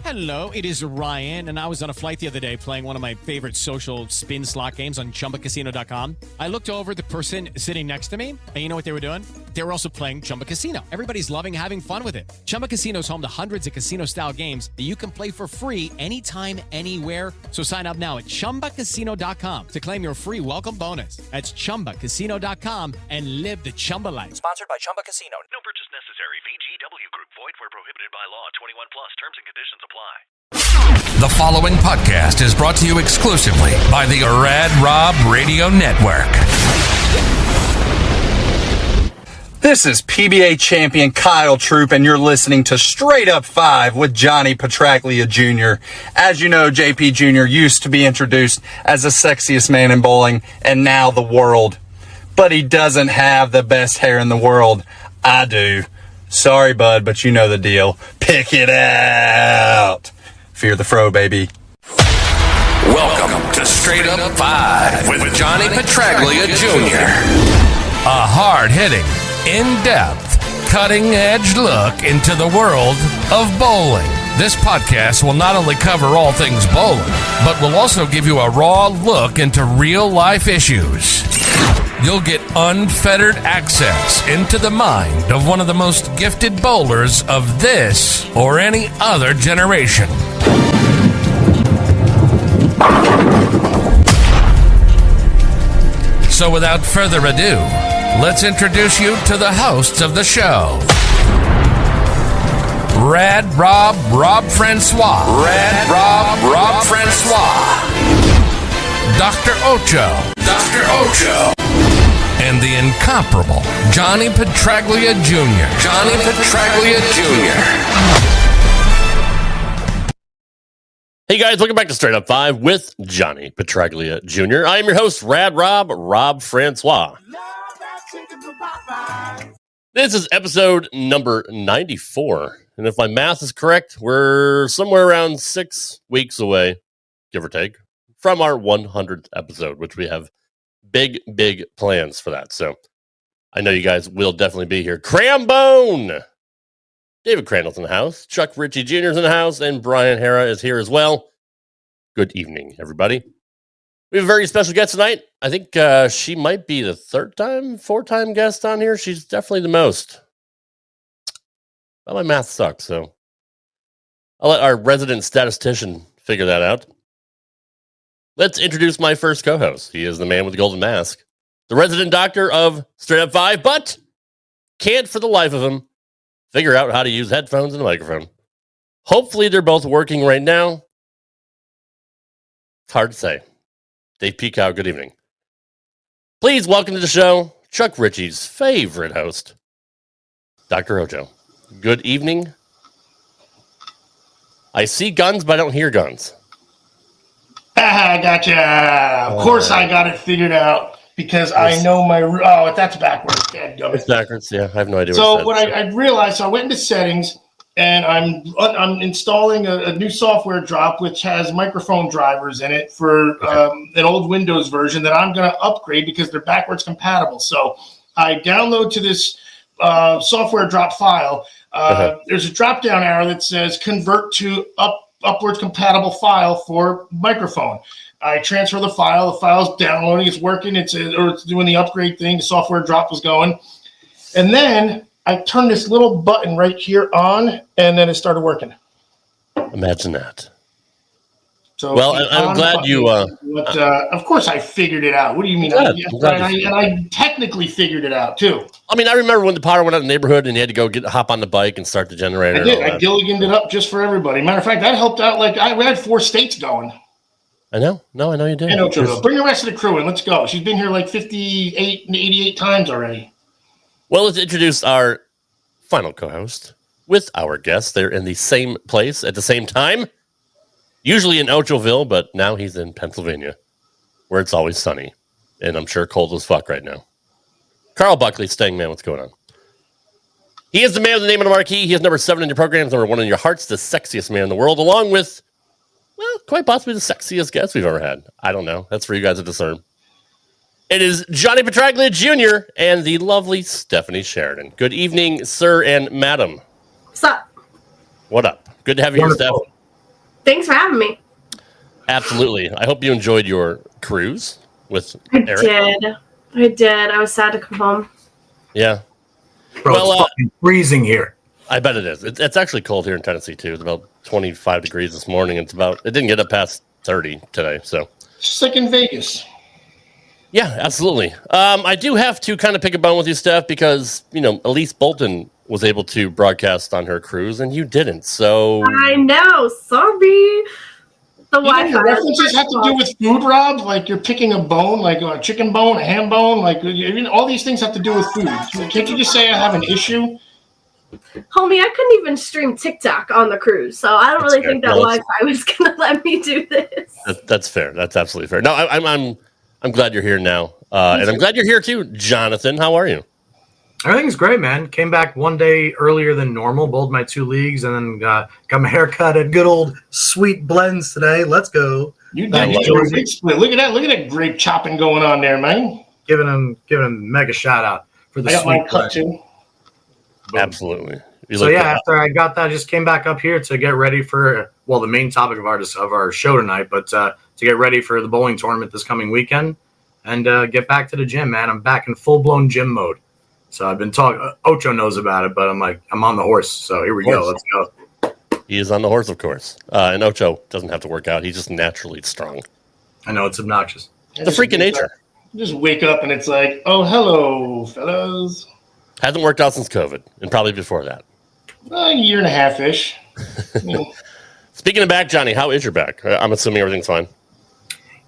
Hello, it is Ryan, and I was on a flight the other day playing one of my favorite social spin slot games on ChumbaCasino.com. I looked over at the person sitting next to me, and you know what they were doing? They were also playing Chumba Casino. Everybody's loving having fun with it. Chumba Casino is home to hundreds of casino-style games that you can play for free anytime, anywhere. So sign up now at ChumbaCasino.com to claim your free welcome bonus. That's ChumbaCasino.com and live the Chumba life. Sponsored by Chumba Casino. No purchase necessary. VGW Group. Void where prohibited by law. 21 plus. Terms and conditions apply. The following podcast is brought to you exclusively by the Rad Rob Radio Network. This is PBA champion Kyle Troop, and you're listening to Straight Up 5 with Johnny Petraglia Jr. As you know, JP Jr. used to be introduced as the sexiest man in bowling, and now the world. But he doesn't have the best hair in the world. I do. Sorry, bud, but you know the deal. Pick it out. Fear the fro, baby. Welcome to Straight Up 5 with Johnny Petraglia Jr. A hard-hitting, in-depth, cutting-edge look into the world of bowling. This podcast will not only cover all things bowling, but will also give you a raw look into real-life issues. You'll get unfettered access into the mind of one of the most gifted bowlers of this or any other generation. So without further ado, let's introduce you to the hosts of the show. Rad Rob, Rob Francois. Rad Rob, Rob Francois. Dr. Ocho. Dr. Ocho. And the incomparable Johnny Petraglia Jr. Johnny Petraglia Jr. Hey guys, welcome back to Straight Up 5 with Johnny Petraglia Jr. I am your host, Rad Rob, Rob Francois. This is episode number 94. And if my math is correct, we're somewhere around 6 weeks away, give or take, from our 100th episode, which we have big plans for that. So I know you guys will definitely be here. Crambone! David Crandall's in the house. Chuck Ritchie Jr. is in the house. And Brian Hara is here as well. Good evening, everybody. We have a very special guest tonight. I think she might be the fourth-time guest on here. She's definitely the most. Well, my math sucks, so I'll let our resident statistician figure that out. Let's introduce my first co-host. He is the man with the golden mask, the resident doctor of Straight Up 5, but can't for the life of him figure out how to use headphones and a microphone. Hopefully they're both working right now. It's hard to say. Dave Peacock, good evening. Please welcome to the show, Chuck Ritchie's favorite host, Dr. Ocho. Good evening. I see guns, but I don't hear guns. I gotcha. Of course I got it figured out because I know my... Oh, that's backwards. It's backwards, yeah. I have no idea so what I realized, so I went into settings, and I'm installing a new software drop which has microphone drivers in it for an old Windows version that I'm going to upgrade because they're backwards compatible. So I download to this software drop file. There's a drop-down arrow that says convert to upwards compatible file for microphone. I transfer the file. The file's downloading. It's working. It's doing the upgrade thing. The software drop was going. And then I turned this little button right here on, and then it started working. Imagine that. So well, I'm glad you... But, of course I figured it out. What do you mean? I technically figued it out, too. I mean, I remember when the power went out in the neighborhood and you had to go hop on the bike and start the generator. I did. I Gilliganed it up just for everybody. Matter of fact, that helped out. We had 4 states going. I know. No, I know you did. I know, bring the rest of the crew in. Let's go. She's been here like 58 and 88 times already. Well, let's introduce our final co-host with our guests. They're in the same place at the same time. Usually in Ochoville, but now he's in Pennsylvania, where it's always sunny. And I'm sure cold as fuck right now. Carl Buckley, Staying Man, what's going on? He is the man with the name of the marquee. He is number 7 in your programs, number 1 in your hearts, the sexiest man in the world, along with, well, quite possibly the sexiest guest we've ever had. I don't know. That's for you guys to discern. It is Johnny Petraglia Jr. and the lovely Stephanie Sheridan. Good evening, sir and madam. What's up? What up? Good to have you here, Steph. Thanks for having me. Absolutely. I hope you enjoyed your cruise with Eric. I did. I was sad to come home. Yeah. Bro, it's fucking freezing here. I bet it is. It's actually cold here in Tennessee too. It's about 25 degrees this morning. It didn't get up past 30 today. So Just like in Vegas. yeah, absolutely. I do have to kind of pick a bone with you, Steph, because Elise Bolton was able to broadcast on her cruise and you didn't. So I know. Sorry. The Wi-Fi. References have to do with food, Rob. Like you're picking a bone, like a chicken bone, a ham bone. Like all these things have to do with food. Can't you just say I have an issue? Homie, I couldn't even stream TikTok on the cruise, so I don't really think that Wi-Fi was gonna let me do this. That's fair. That's absolutely fair. No, I'm glad you're here now, and I'm glad you're here too, Jonathan. How are you? Everything's great, man. Came back one day earlier than normal, bowled my 2 leagues, and then got my hair cut at good old Sweet Blends today. Let's go. You did a big split. Look at that grape chopping going on there, man. Giving him a mega shout out for the I got Sweet mine cut too. Absolutely. So yeah, after I got that, I just came back up here to get ready for the main topic of our show tonight, but to get ready for the bowling tournament this coming weekend and get back to the gym, man. I'm back in full blown gym mode. So I've been talking. Ocho knows about it, but I'm on the horse. So here we go. Let's go. He is on the horse, of course. And Ocho doesn't have to work out. He's just naturally strong. I know it's obnoxious. It's a freak of nature. Just wake up and it's like, oh, hello, fellas. Hasn't worked out since COVID, and probably before that. A year and a half-ish. Speaking of back, Johnny, how is your back? I'm assuming everything's fine.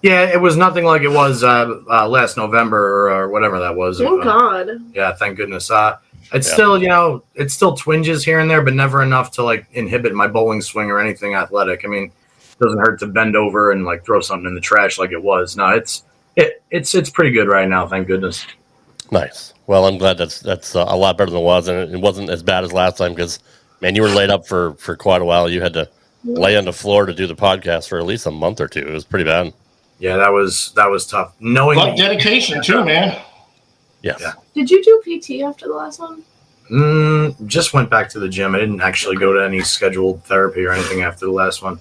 Yeah, it was nothing like it was last November or whatever that was. Thank God. Yeah, thank goodness. Still, it's still twinges here and there, but never enough to inhibit my bowling swing or anything athletic. I mean, it doesn't hurt to bend over and throw something in the trash like it was. No, it's pretty good right now, thank goodness. Nice. Well, I'm glad that's a lot better than it was, and it wasn't as bad as last time because, man, you were laid up for quite a while. You had to lay on the floor to do the podcast for at least a month or two. It was pretty bad. Yeah, that was tough. Knowing dedication too, man. Yes. Yeah. Did you do PT after the last one? Just went back to the gym. I didn't actually go to any scheduled therapy or anything after the last one.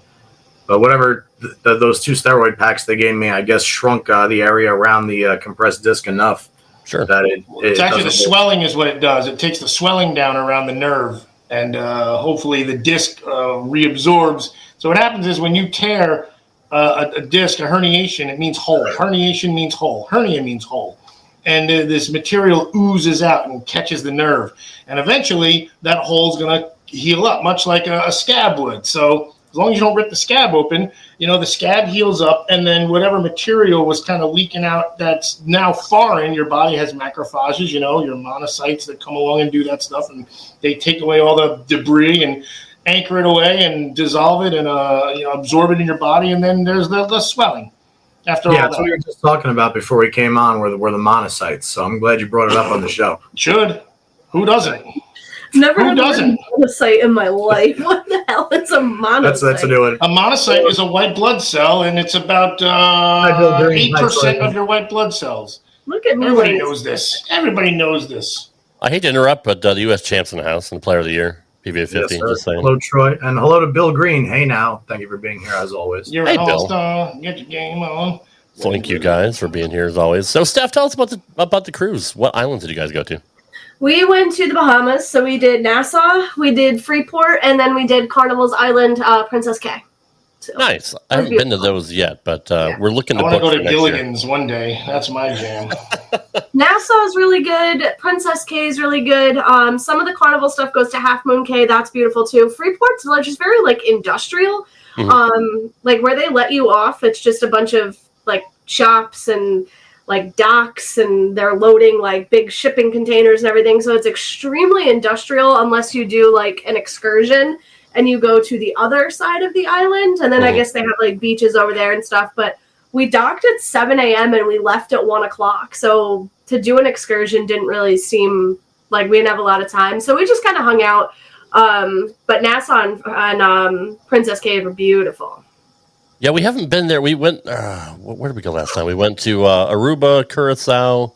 But whatever those 2 steroid packs they gave me, I guess shrunk the area around the compressed disc enough. Sure. That it's actually the swelling is what it does. It takes the swelling down around the nerve, and hopefully the disc reabsorbs. So what happens is when you tear a disc, a herniation, it means hole. Herniation means hole. Hernia means hole. And this material oozes out and catches the nerve. And eventually that hole's going to heal up, much like a scab would. So as long as you don't rip the scab open, the scab heals up, and then whatever material was kind of leaking out that's now foreign, your body has macrophages, your monocytes that come along and do that stuff, and they take away all the debris and anchor it away and dissolve it and absorb it in your body, and then there's the swelling after all that. That's what we were just talking about before we came on, were the monocytes. So I'm glad you brought it up on the show. Should. Who doesn't? Never heard of a monocyte in my life. What the hell is a monocyte? That's a new one. A monocyte is a white blood cell, and it's about 8% of your white blood cells. Look at me. Everybody knows this. Everybody knows this. I hate to interrupt, but the U.S. champ's in the house and player of the year, PBA 50. Yes, just saying. Hello, Troy. And hello to Bill Green. Hey, now. Thank you for being here, as always. You're Hey, an Bill. all-star. Get your game on. Thank you guys for being here as always. So, Steph, tell us about the cruise. What islands did you guys go to? We went to the Bahamas, so we did Nassau, we did Freeport, and then we did Carnival's Island, Princess Cay. So, nice. I haven't been to those yet, but we're looking to I want to book go for to next year. Gilligan's one day. That's my jam. Nassau is really good. Princess Cay is really good. Some of the Carnival stuff goes to Half Moon Cay. That's beautiful too. Freeport's just very industrial. Where they let you off, it's just a bunch of shops and docks, and they're loading big shipping containers and everything. So it's extremely industrial unless you do an excursion and you go to the other side of the island. And then I guess they have beaches over there and stuff. But we docked at 7 a.m. and we left at 1 o'clock. So to do an excursion didn't really seem like we didn't have a lot of time. So we just kind of hung out. But Nassau and Princess Cay were beautiful. Yeah, we haven't been there. We went, where did we go last time? We went to Aruba, Curacao.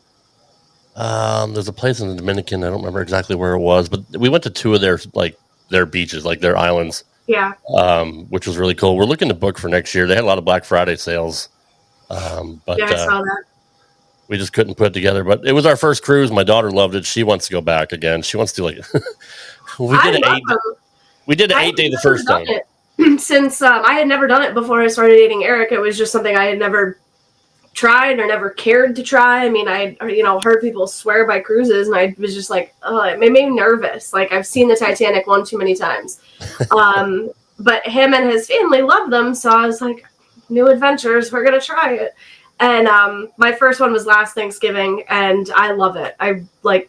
There's a place in the Dominican. I don't remember exactly where it was, but we went to 2 of their beaches, their islands. Yeah. Which was really cool. We're looking to book for next year. They had a lot of Black Friday sales. But Yeah, I saw that. we just couldn't put it together. But it was our first cruise. My daughter loved it. She wants to go back again. She wants to we did an 8 day the first time. Since I had never done it before I started dating Eric, it was just something I had never tried or never cared to try. I mean, I heard people swear by cruises, and I was just like, oh, it made me nervous. Like, I've seen the Titanic one too many times. But him and his family loved them, so I was like, new adventures, we're gonna try it. And my first one was last Thanksgiving, and I love it.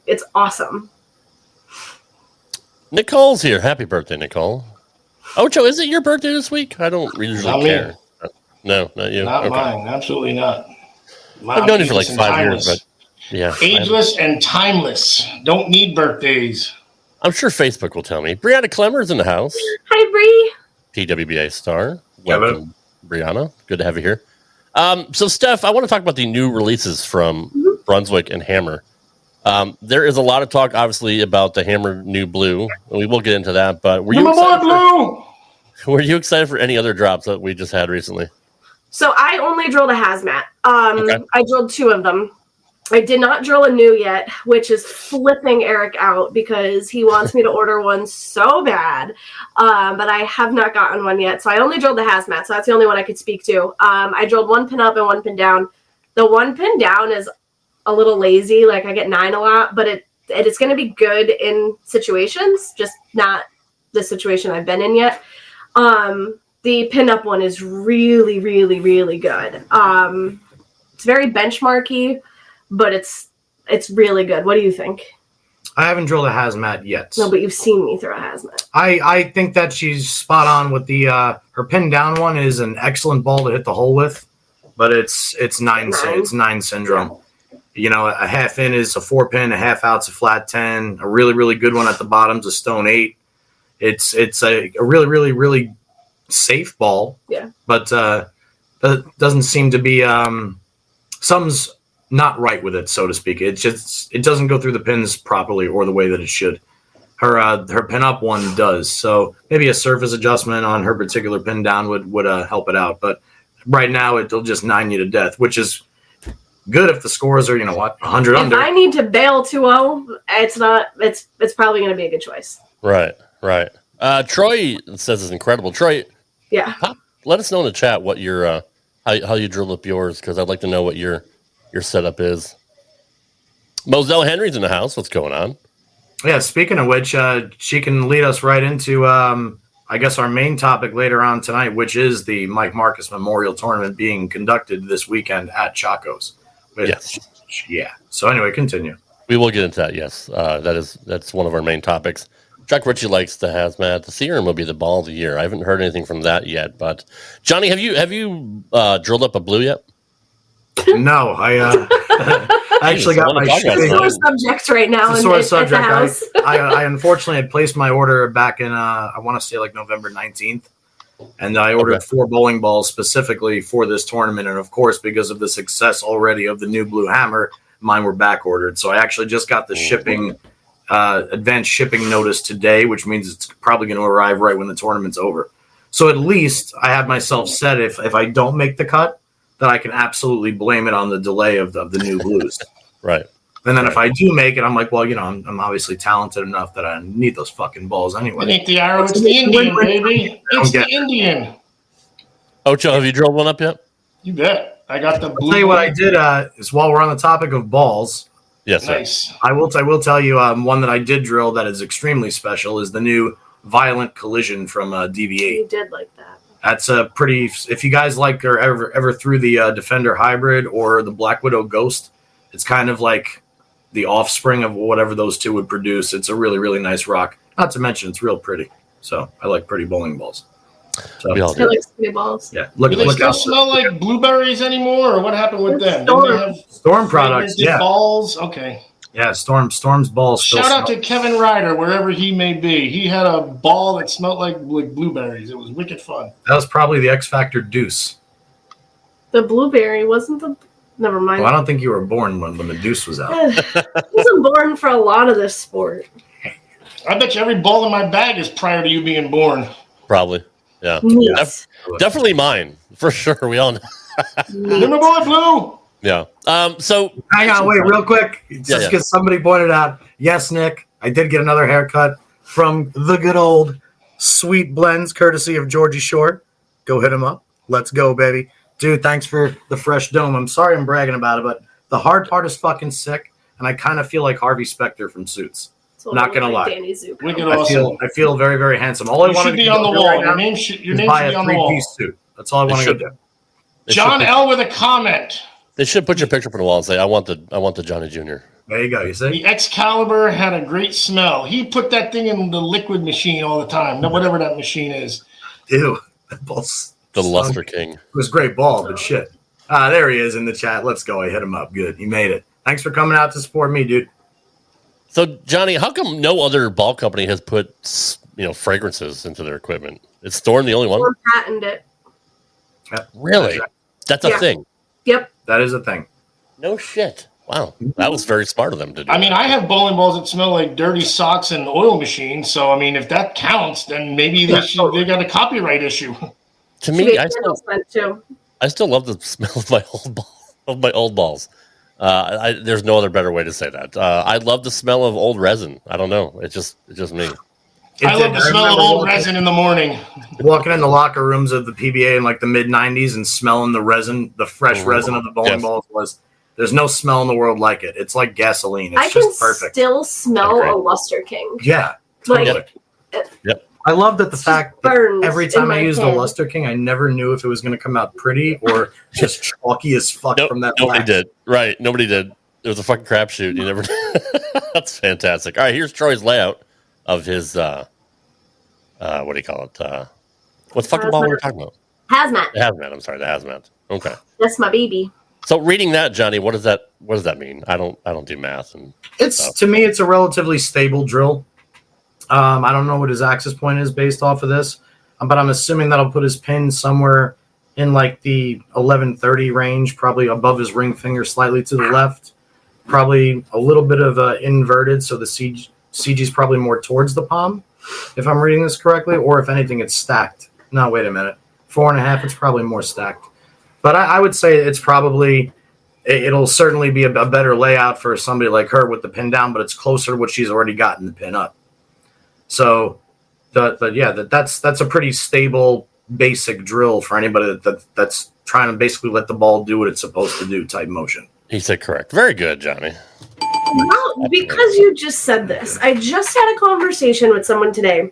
It's awesome. Nicole's here. Happy birthday, Nicole. Ocho, is it your birthday this week? I don't usually care. No, not you. Not mine. Absolutely not. I've known you for like 5 years, but yeah. Ageless and timeless. Don't need birthdays. I'm sure Facebook will tell me. Brianna Clemmer's in the house. Hi, Bree. PWBA star. Welcome, Brianna. Good to have you here. So, Steph, I want to talk about the new releases from Brunswick and Hammer. There is a lot of talk, obviously, about the Hammer New Blue. We will get into that, but were you excited for any other drops that we just had recently? So I only drilled a hazmat. I drilled 2 of them. I did not drill a new yet, which is flipping Eric out because he wants me to order one so bad. But I have not gotten one yet. So I only drilled the hazmat. So that's the only one I could speak to. I drilled 1 pin up and 1 pin down. The 1 pin down is a little lazy. Like, I get 9 a lot, but it's going to be good in situations, just not the situation I've been in yet. The pin-up one is really, really, really good. It's very benchmarky, but it's really good. What do you think? I haven't drilled a hazmat yet. No, but you've seen me throw a hazmat. I think that she's spot on with the her pin down one is an excellent ball to hit the hole with, but it's 9 syndrome. You know, a half in is a 4 pin, a half out's a flat 10. A really, really good one at the bottom's a stone 8. It's a really, really, really safe ball. Yeah. But it doesn't seem to be something's not right with it, so to speak. It doesn't go through the pins properly or the way that it should. Her pin up one does. So maybe a surface adjustment on her particular pin down would help it out. But right now it'll just 9 you to death, which is good if the scores are, 100 under. If I need to bail 2-0, it's probably going to be a good choice. Right. Troy says it's incredible. Troy, yeah. Let us know in the chat what your how you drill up yours, because I'd like to know what your setup is. Moselle Henry's in the house. What's going on? Yeah, speaking of which, she can lead us right into, I guess, our main topic later on tonight, which is the Mike Markis Memorial Tournament being conducted this weekend at Chaco's. Yes. Yeah. So anyway, continue. We will get into that, yes. That's one of our main topics. Chuck Ritchie likes the hazmat. The Theorem will be the ball of the year. I haven't heard anything from that yet, but Johnny, have you drilled up a blue yet? No, I actually got my shipping. Sore subject right now. It's a sore subject. I unfortunately had placed my order back in I want to say like November 19th, and I ordered 4 bowling balls specifically for this tournament. And of course, because of the success already of the new blue hammer, mine were back ordered. So I actually just got the shipping. Advanced shipping notice today, which means it's probably going to arrive right when the tournament's over. So at least I have myself set if I don't make the cut, that I can absolutely blame it on the delay of the new blues. Right. And then if I do make it, I'm like, well, I'm obviously talented enough that I need those fucking balls anyway. It ain't the arrow, it's the Indian, baby. It's the Indian. Ocho, have you drilled one up yet? You bet. I got the blue. I'll tell you what I did is while we're on the topic of balls. Yes, nice. I will tell you one that I did drill that is extremely special is the new Violent Collision from DV8. You did like that. That's a pretty. If you guys like or ever threw the Defender Hybrid or the Black Widow Ghost, it's kind of like the offspring of whatever those two would produce. It's a really, really nice rock. Not to mention it's real pretty. So I like pretty bowling balls. So we all I like pretty balls. Yeah. Do they still smell like blueberries anymore, or what happened with them? Didn't they have Storm products, yeah. Balls? Okay. Yeah, Storm's balls. Shout out to Kevin Ryder, wherever he may be. He had a ball that smelled like blueberries. It was wicked fun. That was probably the X Factor Deuce. The blueberry wasn't the. Never mind. Well, I don't think you were born when the Deuce was out. I wasn't born for a lot of this sport. I bet you every ball in my bag is prior to you being born. Probably. Yeah. Yes. Definitely mine. For sure. We all know. You're my boy, Blue. Yeah. So hang on, wait, real quick. Just because somebody pointed out, yes, Nick, I did get another haircut from the good old Sweet Blends, courtesy of Georgie Shore. Go hit him up. Let's go, baby. Dude, thanks for the fresh dome. I'm sorry I'm bragging about it, but the hard part is fucking sick, and I kind of feel like Harvey Specter from Suits. Not gonna lie. Danny Zuko. Wicked awesome. I feel very, very handsome. All I want to be on the wall. Right Your name should be on the wall. Three-piece suit. That's all I want to go do. John L with a comment. They should put your picture up on the wall and say, I want the Johnny Jr. There you go. You see? The Excalibur had a great smell. He put that thing in the liquid machine all the time. Whatever that machine is. Ew. That ball's the Luster King. It was a great ball, but shit. There he is in the chat. Let's go. I hit him up. Good. He made it. Thanks for coming out to support me, dude. So, Johnny, how come no other ball company has put, fragrances into their equipment? Is Thorn the only one? Or patented it. Really? That's a thing. Yep. That is a thing. No shit. Wow. That was very smart of them to do. I mean, I have bowling balls that smell like dirty socks and oil machines. So, I mean, if that counts, then maybe they got a copyright issue. To me, I still love the smell of my old balls. There's no other better way to say that. I love the smell of old resin. I don't know. It's just me. I love the smell of old resin in the morning. Walking in the locker rooms of the PBA in like the mid '90s and smelling the resin, the fresh resin of the bowling balls there's no smell in the world like it. It's like gasoline. It's just perfect. Still smell a Luster King. Yeah, totally. Yep. I love that the fact that every time I used hand. the Luster King, I never knew if it was going to come out pretty or just chalky as fuck from that. Nobody did. Right. Nobody did. It was a fucking crapshoot. You never. That's fantastic. All right. Here's Troy's layout of his. What do you call it? What fucking ball were we talking about? Hazmat. The hazmat. I'm sorry. The hazmat. Okay. That's my baby. So reading that, Johnny, what does that mean? I don't do math and. To me, it's a relatively stable drill. I don't know what his axis point is based off of this, but I'm assuming that'll put his pin somewhere in like the 1130 range, probably above his ring finger, slightly to the left, probably a little bit of inverted, so the CG is probably more towards the palm, if I'm reading this correctly, or if anything, it's stacked. No, wait a minute. 4.5, it's probably more stacked. But I would say it's probably, it'll certainly be a better layout for somebody like her with the pin down, but it's closer to what she's already gotten the pin up. So, that's a pretty stable, basic drill for anybody that's trying to basically let the ball do what it's supposed to do type motion. He said correct. Very good, Johnny. Well, because you just said this, I just had a conversation with someone today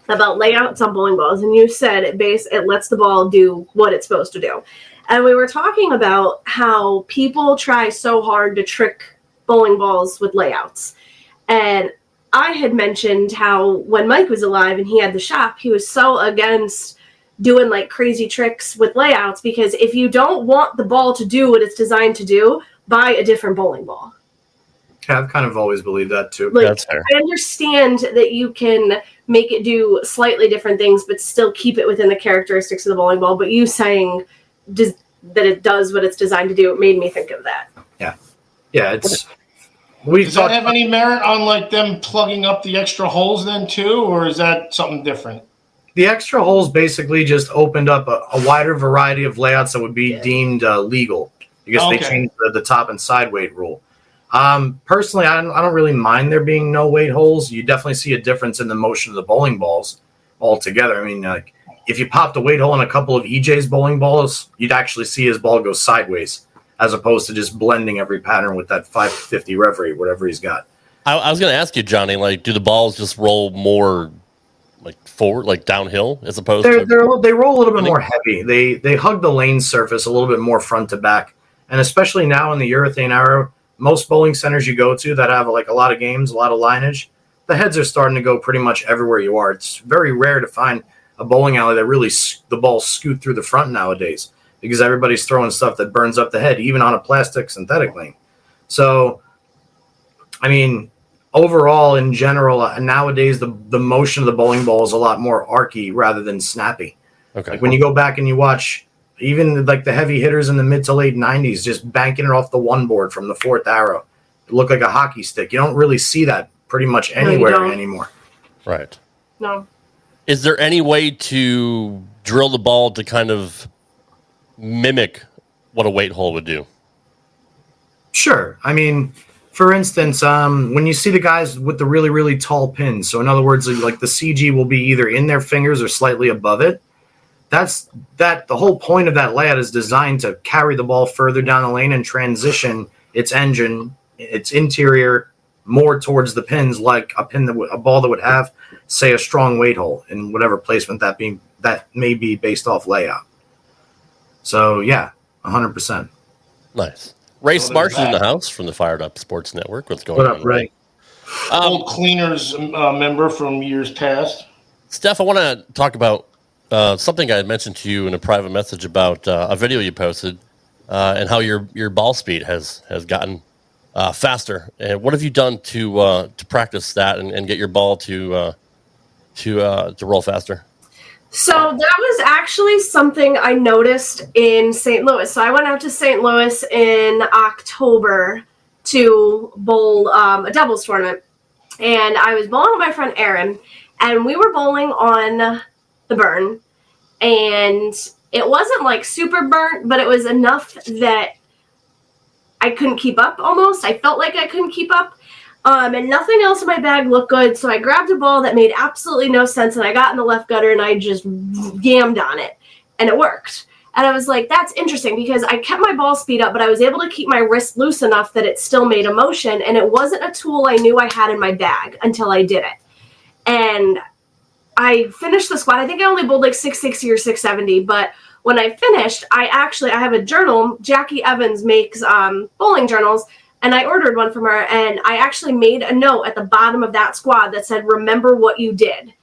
about layouts on bowling balls, and you said it lets the ball do what it's supposed to do. And we were talking about how people try so hard to trick bowling balls with layouts. And I had mentioned how when Mike was alive and he had the shop, he was so against doing like crazy tricks with layouts, because if you don't want the ball to do what it's designed to do, buy a different bowling ball. Yeah, I've kind of always believed that too. Like, that's fair. I understand that you can make it do slightly different things, but still keep it within the characteristics of the bowling ball. But you saying that it does what it's designed to do, it made me think of that. Yeah, it's. Does that have any merit on like them plugging up the extra holes then too, or is that something different? The extra holes basically just opened up a wider variety of layouts that would be deemed legal, because they changed the top and side weight rule. Personally, I don't really mind there being no weight holes. You definitely see a difference in the motion of the bowling balls altogether. I mean, like if you popped a weight hole in a couple of EJ's bowling balls, you'd actually see his ball go sideways, as opposed to just blending every pattern with that 550 referee, whatever he's got. I was going to ask you, Johnny, like, do the balls just roll more like forward, like downhill, as opposed to? They roll a little bit more heavy. They hug the lane surface a little bit more front to back, and especially now in the urethane era, most bowling centers you go to that have like a lot of games, a lot of lineage, the heads are starting to go pretty much everywhere you are. It's very rare to find a bowling alley that really the balls scoot through the front nowadays, because everybody's throwing stuff that burns up the head, even on a plastic synthetic lane. So, I mean, overall, in general, nowadays, the motion of the bowling ball is a lot more archy rather than snappy. Okay. Like when you go back and you watch even like the heavy hitters in the mid to late 90s, just banking it off the one board from the fourth arrow, it looked like a hockey stick. You don't really see that pretty much anywhere anymore. Right. No. Is there any way to drill the ball to kind of mimic what a weight hole would do? Sure. I mean, for instance, when you see the guys with the really, really tall pins, so in other words, like the CG will be either in their fingers or slightly above it. The whole point of that layout is designed to carry the ball further down the lane and transition its engine, its interior, more towards the pins, like a ball that would have, say, a strong weight hole in whatever placement that may be based off layout. So yeah, 100%. Nice. Ray Smarsh in the house from the Fired Up Sports Network. What's going What on, up, Ray? Old Cleaners member from years past. Steph, I want to talk about something I had mentioned to you in a private message about a video you posted and how your ball speed has gotten faster. And what have you done to practice that and get your ball to roll faster? So that was actually something I noticed in St. Louis. So I went out to St. Louis in October to bowl a doubles tournament. And I was bowling with my friend Aaron, and we were bowling on the burn. And it wasn't like super burnt, but it was enough that I couldn't keep up almost. I felt like I couldn't keep up. And nothing else in my bag looked good. So I grabbed a ball that made absolutely no sense, and I got in the left gutter and I just yammed on it, and it worked. And I was like, that's interesting, because I kept my ball speed up, but I was able to keep my wrist loose enough that it still made a motion. And it wasn't a tool I knew I had in my bag until I did it. And I finished the squad. I think I only bowled like 660 or 670, but when I finished, I have a journal. Jackie Evans makes bowling journals, and I ordered one from her, and I actually made a note at the bottom of that squad that said, remember what you did.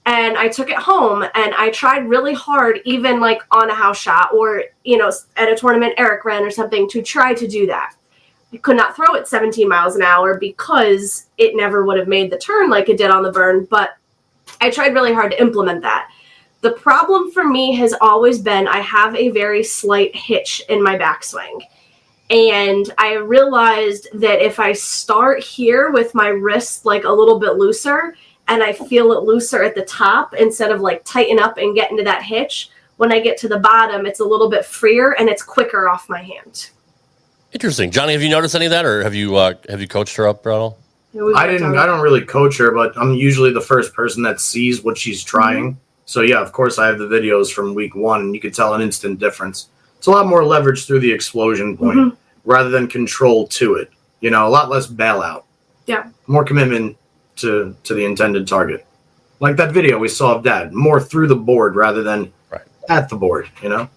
And I took it home, and I tried really hard, even like on a house shot or, at a tournament Eric ran or something, to try to do that. I could not throw it 17 miles an hour because it never would have made the turn like it did on the burn, but I tried really hard to implement that. The problem for me has always been I have a very slight hitch in my backswing. And I realized that if I start here with my wrist like a little bit looser and I feel it looser at the top instead of like tighten up and get into that hitch, when I get to the bottom, it's a little bit freer and it's quicker off my hand. Interesting. Johnny, have you noticed any of that, or have you coached her up at all? I don't really coach her, but I'm usually the first person that sees what she's trying. Mm-hmm. So yeah, of course I have the videos from week one, and you can tell an instant difference. It's a lot more leverage through the explosion point rather than control to it. A lot less bailout. Yeah. More commitment to the intended target. Like that video we saw of Dad, more through the board rather than at the board, And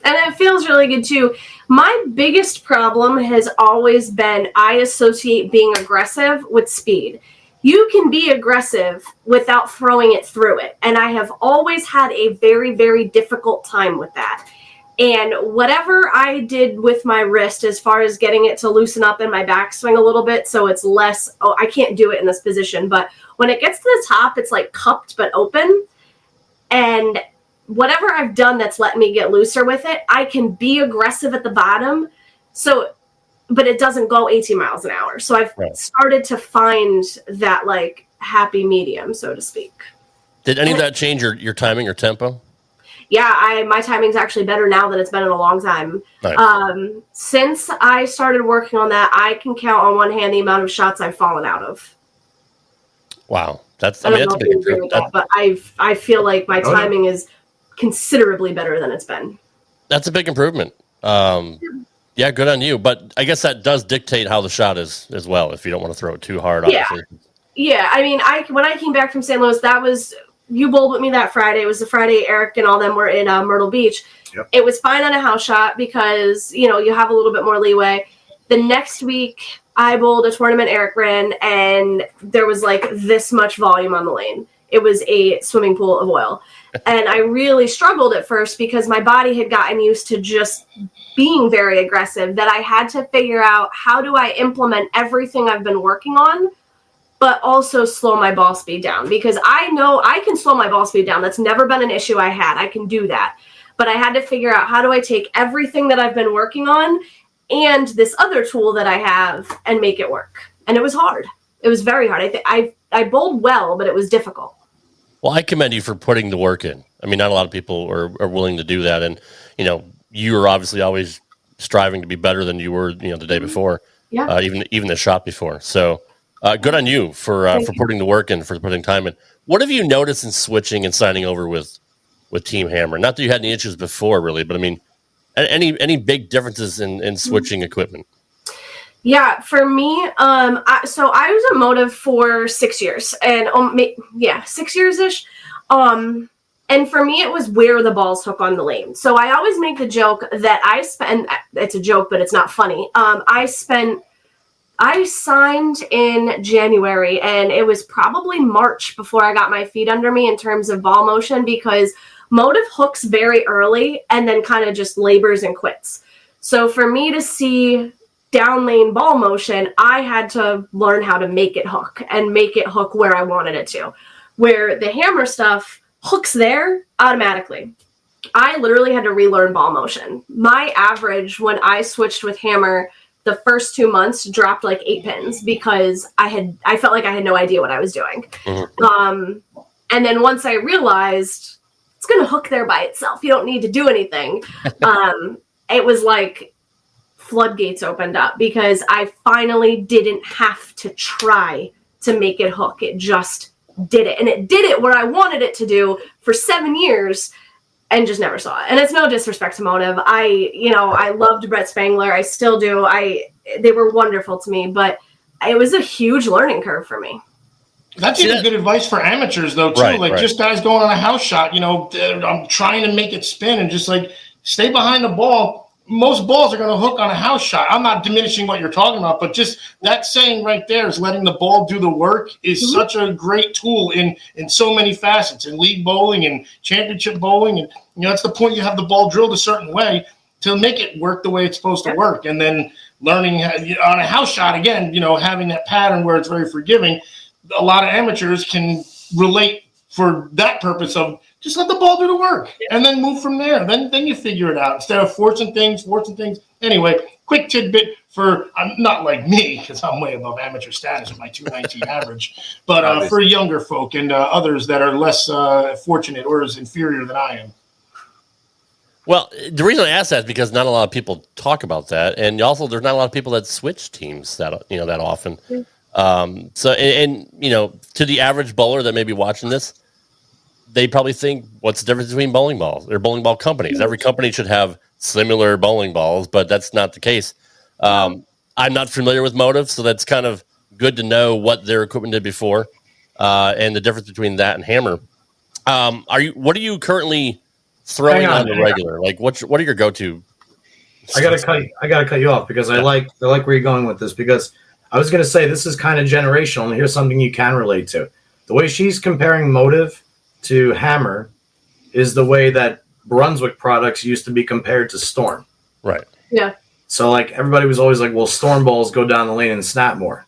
it feels really good too. My biggest problem has always been I associate being aggressive with speed. You can be aggressive without throwing it through it. And I have always had a very, very difficult time with that. And whatever I did with my wrist as far as getting it to loosen up in my backswing a little bit so it's less, I can't do it in this position. But when it gets to the top, it's like cupped but open. And whatever I've done that's let me get looser with it, I can be aggressive at the bottom. But it doesn't go 18 miles an hour. So I've started to find that like happy medium, so to speak. Did any of that change your timing or tempo? Yeah, my timing's actually better now than it's been in a long time. Nice. Since I started working on that, I can count on one hand the amount of shots I've fallen out of. Wow. That's a big improvement. But I feel like my timing is considerably better than it's been. That's a big improvement. Yeah, good on you. But I guess that does dictate how the shot is as well, if you don't want to throw it too hard. Obviously. Yeah. I mean, when I came back from St. Louis, you bowled with me that Friday. It was the Friday Eric and all them were in Myrtle Beach. Yep. It was fine on a house shot because, you have a little bit more leeway. The next week, I bowled a tournament Eric ran, and there was like this much volume on the lane. It was a swimming pool of oil. And I really struggled at first because my body had gotten used to just being very aggressive, that I had to figure out how do I implement everything I've been working on, but also slow my ball speed down, because I know I can slow my ball speed down. That's never been an issue I had. I can do that. But I had to figure out how do I take everything that I've been working on and this other tool that I have and make it work. And it was hard. It was very hard. I bowled well, but it was difficult. Well, I commend you for putting the work in. I mean, not a lot of people are willing to do that. And, you are obviously always striving to be better than you were, the day before, even the shot before. So good on you for putting the work in, for putting time in. What have you noticed in switching and signing over with Team Hammer? Not that you had any issues before, really, but I mean, any big differences in switching equipment? Yeah, for me, so I was at Motive for 6 years, and 6 years ish. And for me, it was where the balls hook on the lane. So I always make the joke that it's a joke, but it's not funny. I signed in January, and it was probably March before I got my feet under me in terms of ball motion, because Motive hooks very early and then kind of just labors and quits. So for me to see down lane ball motion, I had to learn how to make it hook and make it hook where I wanted it to. Where the Hammer stuff hooks there automatically. I literally had to relearn ball motion. My average when I switched with Hammer the first 2 months dropped like 8 pins because I felt like I had no idea what I was doing. And then once I realized it's going to hook there by itself, you don't need to do anything. It was like floodgates opened up because I finally didn't have to try to make it hook. It just did it. And it did it where I wanted it to do for 7 years and just never saw it. And it's no disrespect to Motive. I loved Brett Spangler. I still do. They were wonderful to me, but it was a huge learning curve for me. That's even good advice for amateurs, though, too. Just guys going on a house shot, I'm trying to make it spin and just stay behind the ball. Most balls are going to hook on a house shot. I'm not diminishing what you're talking about, but just that saying right there is letting the ball do the work is such a great tool in so many facets, in league bowling and championship bowling. And, that's the point. You have the ball drilled a certain way to make it work the way it's supposed to work. And then learning on a house shot, again, having that pattern where it's very forgiving. A lot of amateurs can relate for that purpose of just let the ball do the work and then move from there. Then you figure it out instead of forcing things. Anyway, quick tidbit for not like me because I'm way above amateur status with my 219 average, but for younger folk and others that are less fortunate or as inferior than I am. Well, the reason I ask that is because not a lot of people talk about that, and also there's not a lot of people that switch teams that often. So to the average bowler that may be watching this, they probably think, what's the difference between bowling balls? They're bowling ball companies. Every company should have similar bowling balls, but that's not the case. I'm not familiar with Motive, so that's kind of good to know what their equipment did before and the difference between that and Hammer. What are you currently throwing on the regular? Like, what are your go-to? I gotta cut you off because I like where you're going with this, because I was going to say this is kind of generational, and here's something you can relate to. The way she's comparing Motive to Hammer is the way that Brunswick products used to be compared to Storm. Right. Yeah. So everybody was always like, well, Storm balls go down the lane and snap more.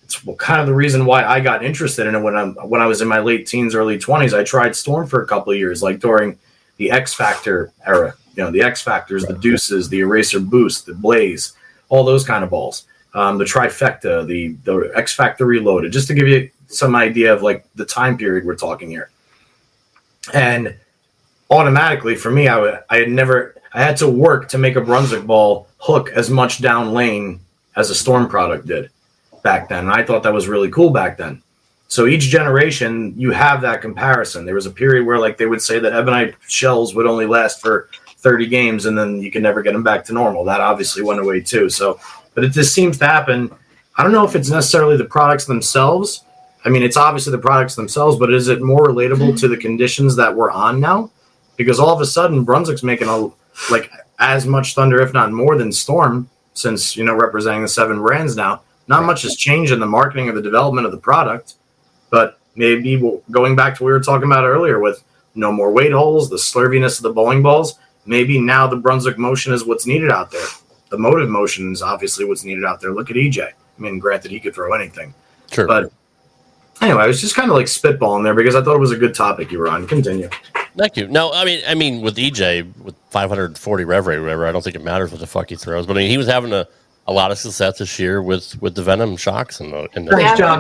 It's kind of the reason why I got interested in it when I was in my late teens, early 20s. I tried Storm for a couple of years, like during the X Factor era. The X Factors, the Deuces, the Eraser Boost, the Blaze, all those kind of balls. The Trifecta, the X Factor Reloaded, just to give you some idea of the time period we're talking here. And automatically for me, I had to work to make a Brunswick ball hook as much down lane as a Storm product did back then. And I thought that was really cool back then. So each generation, you have that comparison. There was a period where they would say that ebonite shells would only last for 30 games and then you can never get them back to normal. That obviously went away too. But it just seems to happen. I don't know if it's necessarily the products themselves. I mean, it's obviously the products themselves, but is it more relatable to the conditions that we're on now? Because all of a sudden, Brunswick's making as much thunder, if not more, than Storm, since representing the 7 brands now. Not much has changed in the marketing or the development of the product, but maybe going back to what we were talking about earlier with no more weight holes, the slurviness of the bowling balls. Maybe now the Brunswick motion is what's needed out there. The Motive motion is obviously what's needed out there. Look at EJ. I mean, granted, he could throw anything. Sure. But anyway, I was just kind of spitballing there because I thought it was a good topic you were on. Continue. Thank you. No, I mean, with EJ, with 540 rev rate or whatever, I don't think it matters what the fuck he throws. But I mean, he was having a a lot of success this year with the Venom shocks and the. Thanks, John.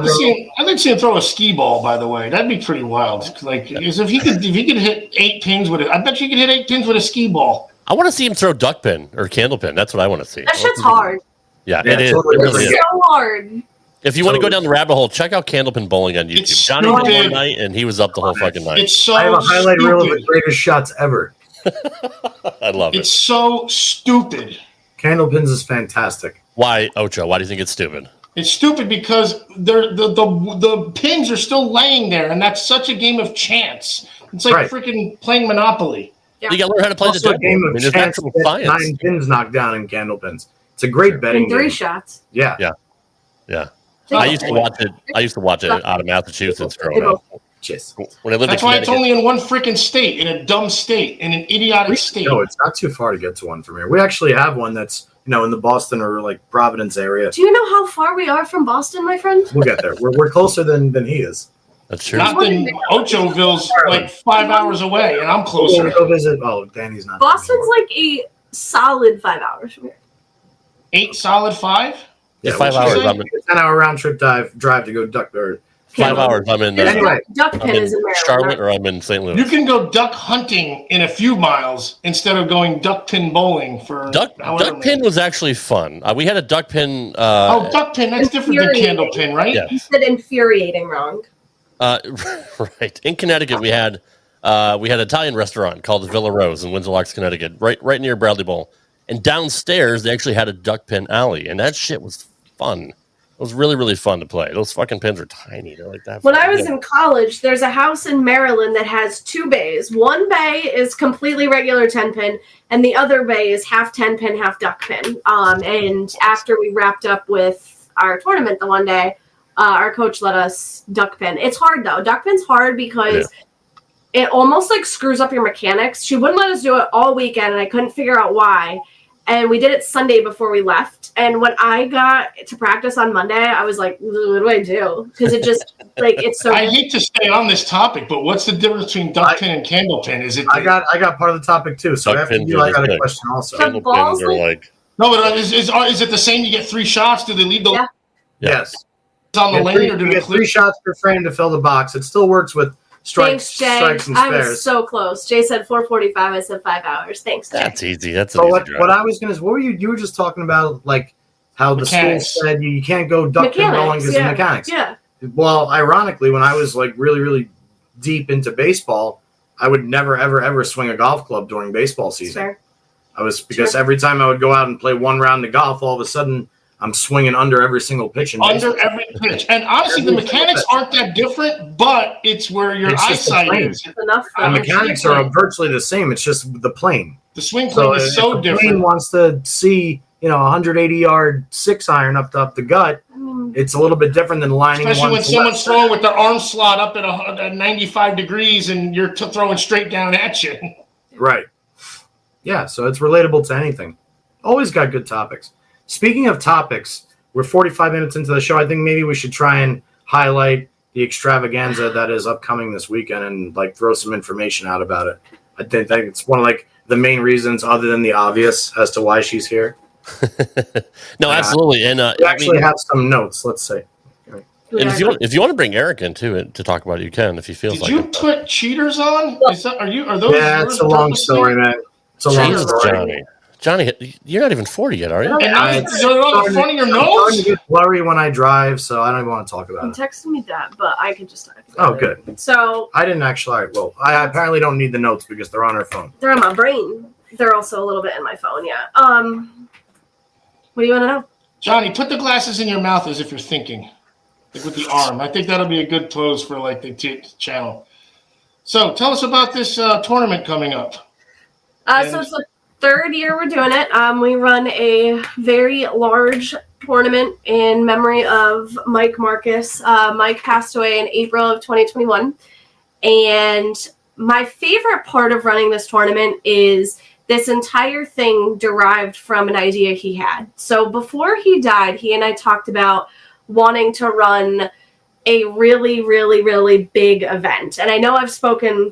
I'd like to see him throw a skee ball. By the way, that'd be pretty wild. Like, if he could hit 8 pins with it, I bet you could hit 8 pins with a skee ball. I want to see him throw duck pin or candle pin. That's what I want to see. That shit's hard. Yeah, it is. Totally It really is. So hard. If you want to go down the rabbit hole, check out Candlepin Bowling on YouTube. It's Johnny did stupid. one night, and he was up the whole fucking night. It's so I have a highlight reel of the stupid. greatest shots ever. I love it. It's so stupid. Candlepins is fantastic. Why, Ocho? Why do you think it's stupid? It's stupid because the pins are still laying there, and that's such a game of chance. It's like Right. freaking playing Monopoly. Yeah. You got to learn how to play Also the a game devil. I of mean, there's chance actual to get science. 9 pins knocked down in Candlepins. It's a great betting In 3 game. shots. Yeah. Yeah. I used to watch it. I used to watch it out of Massachusetts growing up. Just When I lived That's in why it's Connecticut. only in one freaking state, in a dumb state, in an idiotic state. no, it's not too far to get to one from here. We actually have one that's in the Boston or like Providence area. Do you know how far we are from Boston, my friend? We'll get there. We're closer than he is. That's true. Not that Ochoville's like 5 hours away, and I'm We're closer. gonna go visit. Oh, Danny's not. Boston's like a solid 5 hours from here. 8 solid 5? Yeah, Yeah, 5 what'd you hours. say? I'm in 10-hour round trip drive to go duck or 5 hours. I'm in. Anyway, Duck I'm pin in is in Maryland. Charlotte or I'm in St. Louis. You can go duck hunting in a few miles instead of going duck pin bowling for Duck however pin many. was actually fun. We had a duck pin. Oh, duck pin, that's different than candle pin, right? Yeah. You said infuriating wrong. Right. In Connecticut, we had an Italian restaurant called the Villa Rose in Windsor Locks, Connecticut, right near Bradley Bowl. And downstairs, they actually had a duck pin alley, and that shit was fun. It was really, really fun to play. Those fucking pins are tiny. They're like that. When I was in college, there's a house in Maryland that has 2 bays. One bay is completely regular 10 pin, and the other bay is half 10 pin, half duck pin. And after we wrapped up with our tournament the one day, our coach let us duck pin. It's hard though. Duck pin's hard because it almost like screws up your mechanics. She wouldn't let us do it all weekend, and I couldn't figure out why. And we did it Sunday before we left. And when I got to practice on Monday, I was like, what do I do? Because it just, like, it's so... I hate to stay on this topic, but what's the difference between duck pin and candle pin? Is it? I got part of the topic too. So Duck after pins you, are I got just a big. question also. The Candle balls, pins are like No, but is it the same? You get 3 shots. Do they leave the Yeah. Yes. on the You lane, or do they get clear? 3 shots per frame to fill the box. It still works with Thanks, Jay. strikes and I spares. was so close. Jay said 4:45. I said 5 hours. Thanks, Jay. that's easy. That's an So easy what drive. I was gonna, what were you were just talking about, like how the school Mechanics. said you can't go duck pin bowling because of mechanics. Yeah. Well, ironically, when I was like really, really deep into baseball, I would never, ever, ever swing a golf club during baseball season. Fair. Because every time I would go out and play one round of golf, all of a sudden I'm swinging under every single pitch. Under every pitch. And honestly, the mechanics aren't that different, but it's where your It's just the eyesight plane. is. Enough. The mechanics are virtually the same. It's just the plane. The swing plane is so if the plane different. wants to see, 180-yard 6-iron up the gut, it's a little bit different than lining Especially one when to someone's left. throwing with their arm slot up at 95 degrees and you're throwing straight down at you. Right. Yeah, so it's relatable to anything. Always got good topics. Speaking of topics, we're 45 minutes into the show. I think maybe we should try and highlight the extravaganza that is upcoming this weekend and like throw some information out about it. I think it's one of like the main reasons, other than the obvious, as to why she's here. No, absolutely. And We actually have some notes. Let's see. and if you want to bring Eric into it to talk about it, you can if he feels Did like you it. put cheaters on? Are those Yeah, yours it's a long purposely? story, man. It's a long Jesus, story. Johnny, you're not even 40 yet, are you? And now It's they're on the front of your I'm starting to nose? get blurry when I drive, so I don't even want to talk You about it. texted me that, but I could just talk Oh, about it. good. So I didn't actually. Well, I apparently don't need the notes because they're on her phone. they're in my brain. They're also a little bit in my phone, yeah. What do you want to know? Johnny, put the glasses in your mouth as if you're thinking. Like with the arm. I think that'll be a good pose for like the channel. So tell us about this tournament coming up. So it's the 3rd year we're doing it. We run a very large tournament in memory of Mike Markis. Mike passed away in April of 2021. And my favorite part of running this tournament is this entire thing derived from an idea he had. So before he died, he and I talked about wanting to run a really, really, really big event. And I know I've spoken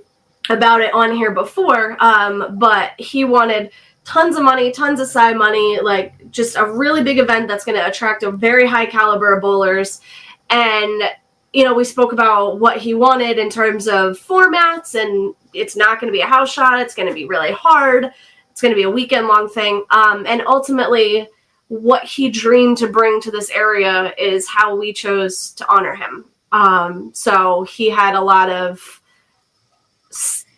about it on here before, but he wanted tons of money, tons of side money, like just a really big event that's going to attract a very high caliber of bowlers. And, you know, we spoke about what he wanted in terms of formats, and it's not going to be a house shot. It's going to be really hard. It's going to be a weekend long thing. And ultimately what he dreamed to bring to this area is how we chose to honor him. So he had a lot of,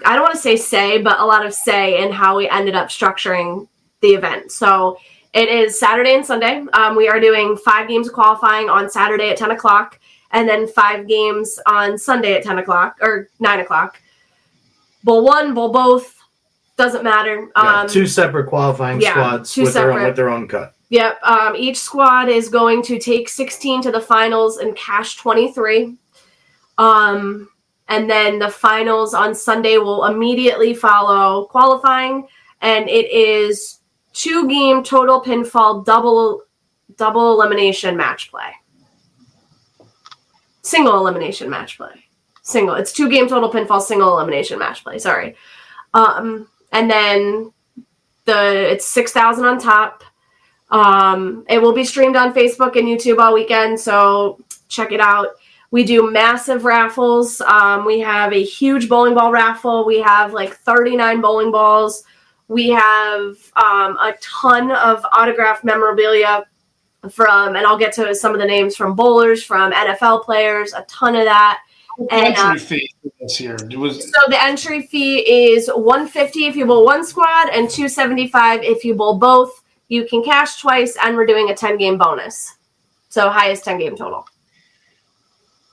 I don't want to say, but a lot of say in how we ended up structuring the event. So it is Saturday and Sunday. We are doing 5 games of qualifying on Saturday at 10 o'clock, and then 5 games on Sunday at 10 o'clock or 9 o'clock. Bowl 1, bowl both, doesn't matter. 2 separate qualifying squads with their own cut. Yep. Each squad is going to take 16 to the finals and cash 23. And then the finals on Sunday will immediately follow qualifying, and it is 2-game total pinfall double elimination match play. Single elimination match play. Single. It's 2-game total pinfall, single elimination match play. Sorry. And then it's 6,000 on top. It will be streamed on Facebook and YouTube all weekend, so check it out. We do massive raffles. We have a huge bowling ball raffle. We have like 39 bowling balls. We have a ton of autographed memorabilia from, and I'll get to some of the names, from bowlers, from NFL players, a ton of that. And entry fee this year so the entry fee is $150 if you bowl one squad and $275 if you bowl both. You can cash twice, and we're doing a 10-game bonus. So highest 10-game total.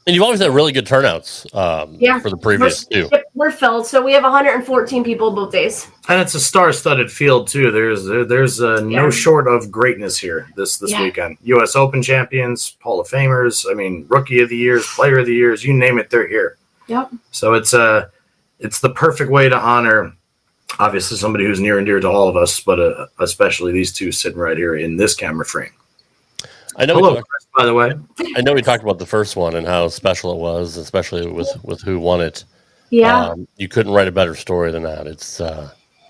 And you've always had really good turnouts for the previous two. We're filled, so we have 114 people both days. And it's a star-studded field too. There's no short of greatness here this weekend. U.S. Open champions, Hall of Famers. I mean, Rookie of the Years, Player of the Years, you name it, they're here. Yep. So it's the perfect way to honor, obviously, somebody who's near and dear to all of us, but especially these two sitting right here in this camera frame. I know. Hello, Chris, by the way. I know we talked about the first one and how special it was, especially with who won it. Yeah. You couldn't write a better story than that. It's.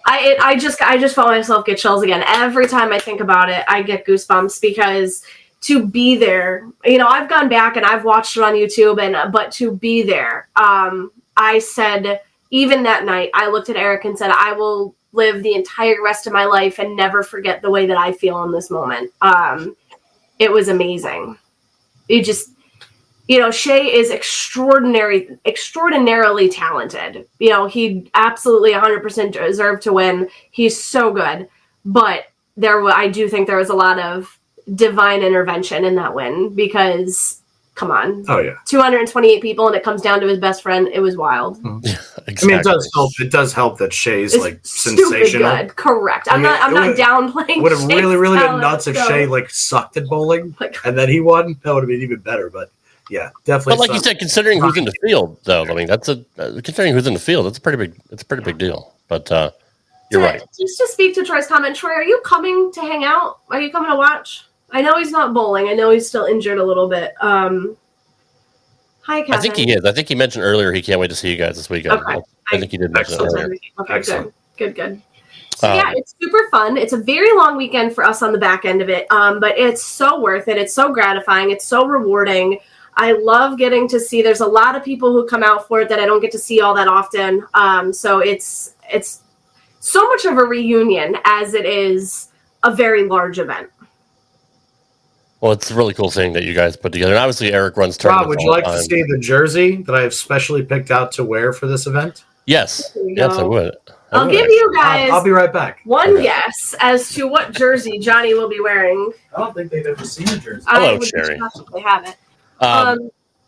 I just felt myself get chills again. Every time I think about it, I get goosebumps, because to be there, you know, I've gone back and I've watched it on YouTube, but to be there, I said, even that night, I looked at Eric and said, I will live the entire rest of my life and never forget the way that I feel in this moment. It was amazing. You know, Shea is extraordinarily talented. You know, he absolutely 100% deserved to win. He's so good. But I do think there was a lot of divine intervention in that win, because, come on. Oh, yeah. 228 people, and it comes down to his best friend. It was wild. Exactly. I mean, it does help that Shay's sensational. Good. Correct. I'm not downplaying. Would have really been talent, nuts if Shea sucked at bowling and then he won. That would have been even better. But yeah, definitely. But like you said, considering who's in the field, though, I mean, considering who's in the field, that's a pretty big deal. But you're right. Just to speak to Troy's comment, Troy, are you coming to hang out? Are you coming to watch? I know he's not bowling. I know he's still injured a little bit. Hi, Kevin. I think he is. I think he mentioned earlier he can't wait to see you guys this weekend. Okay. I think he did mention it earlier. Okay, excellent. Good. So yeah, it's super fun. It's a very long weekend for us on the back end of it, but it's so worth it. It's so gratifying. It's so rewarding. I love getting to see. There's a lot of people who come out for it that I don't get to see all that often. So it's so much of a reunion as it is a very large event. Well, it's a really cool thing that you guys put together. And obviously, Eric runs tournaments. Rob, would you like to see the jersey that I have specially picked out to wear for this event? Yes. Yes, I would. I'll give you guys I'll be right back. one guess as to what jersey Johnny will be wearing. I don't think they've ever seen a jersey. Hello, Sherry. They haven't.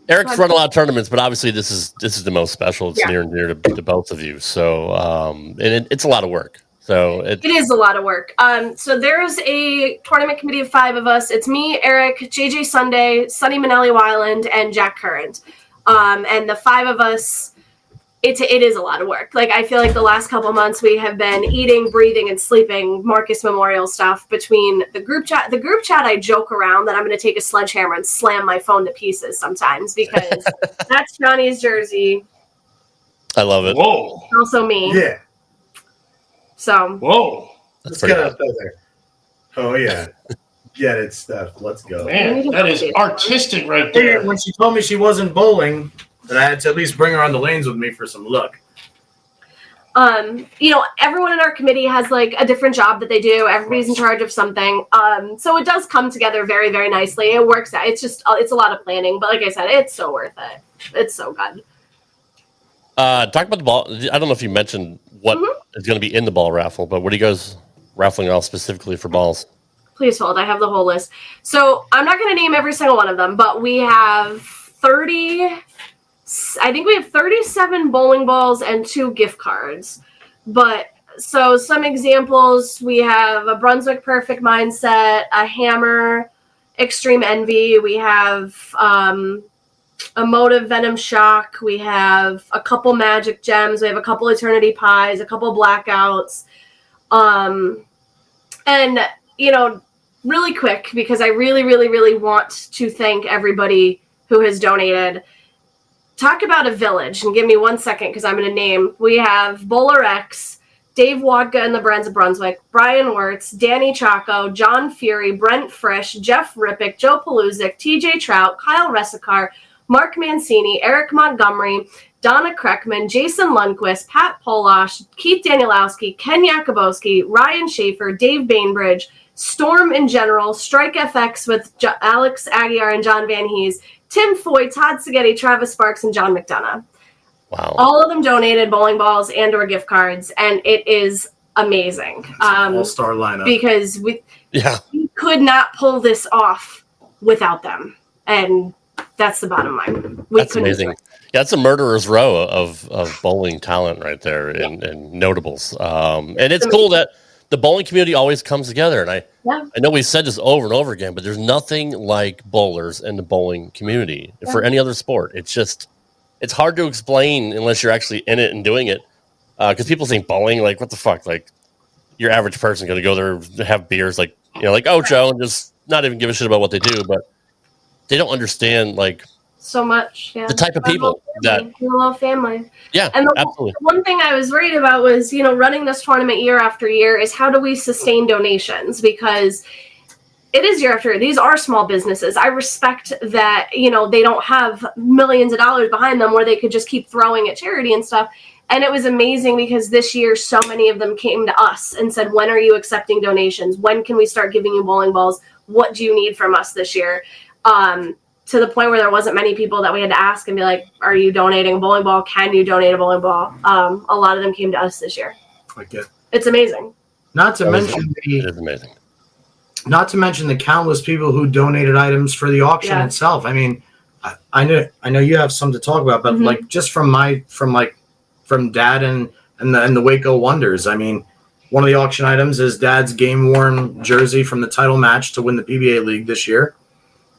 Eric's run a lot of tournaments, but obviously this is the most special. It's near and dear to both of you. So, and it's a lot of work. So it is a lot of work. So there's a tournament committee of 5 of us. It's me, Eric, JJ Sunday, Sonny Manelli Weiland, and Jack Current. And the 5 of us, it is a lot of work. Like, I feel like the last couple months we have been eating, breathing, and sleeping Marcus Memorial stuff between the group chat. The group chat, I joke around that I'm going to take a sledgehammer and slam my phone to pieces sometimes, because that's Johnny's jersey. I love it. Whoa. Also me. Yeah. So. Whoa. That's Let's pretty get nice. up there. Oh yeah, get it, Steph. Let's go. Man, that is artistic right there. When she told me she wasn't bowling, then I had to at least bring her on the lanes with me for some luck. Everyone in our committee has like a different job that they do. Everybody's in charge of something. So it does come together very, very nicely. It works out. It's a lot of planning, but like I said, it's so worth it. It's so good. Talk about the ball. I don't know if you mentioned what is going to be in the ball raffle, but what are you guys raffling off specifically for balls? Please hold. I have the whole list. So I'm not going to name every single one of them, but we have 37 bowling balls and 2 gift cards. But so some examples, we have a Brunswick Perfect Mindset, a Hammer Extreme Envy. We have a Motive Venom Shock. We have a couple Magic Gems. We have a couple Eternity Pies, a couple Blackouts. And, really quick, because I really, really, really want to thank everybody who has donated. Talk about a village, and give me 1 second because I'm going to name. We have Bowler X, Dave Wadka and the Brands of Brunswick, Brian Wirtz, Danny Chaco, John Fury, Brent Frisch, Jeff Rippick, Joe Paluzik, TJ Trout, Kyle Resicar, Mark Mancini, Eric Montgomery, Donna Kreckman, Jason Lundquist, Pat Polosh, Keith Danielowski, Ken Yakubowski, Ryan Schaefer, Dave Bainbridge, Storm in general, Strike FX with Alex Aguiar and John Van Hees, Tim Foy, Todd Seghetti, Travis Sparks, and John McDonough. Wow. All of them donated bowling balls and or gift cards, and it is amazing. All-star lineup. Because we could not pull this off without them. And that's the bottom line. That's amazing. Yeah, that's a murderer's row of bowling talent right there and notables. And it's cool that the bowling community always comes together. And I know we've said this over and over again, but there's nothing like bowlers in the bowling community for any other sport. It's hard to explain unless you're actually in it and doing it. Because people think bowling, like, what the fuck? Like, your average person going to go there to have beers, like Ocho, and just not even give a shit about what they do. But they don't understand, like, so much, the type of people that a little family. Yeah, and absolutely. One thing I was worried about was, running this tournament year after year is how do we sustain donations? Because it is year after year. These are small businesses. I respect that, they don't have millions of dollars behind them where they could just keep throwing at charity and stuff. And it was amazing because this year, so many of them came to us and said, when are you accepting donations? When can we start giving you bowling balls? What do you need from us this year? To the point where there wasn't many people that we had to ask and be like, are you donating a bowling ball? Can you donate a bowling ball? A lot of them came to us this year. It's amazing. Not to mention it is amazing. Not to mention the countless people who donated items for the auction itself. I mean, I know you have some to talk about, but like just from Dad and the Waco Wonders. I mean, one of the auction items is Dad's game-worn jersey from the title match to win the PBA League this year.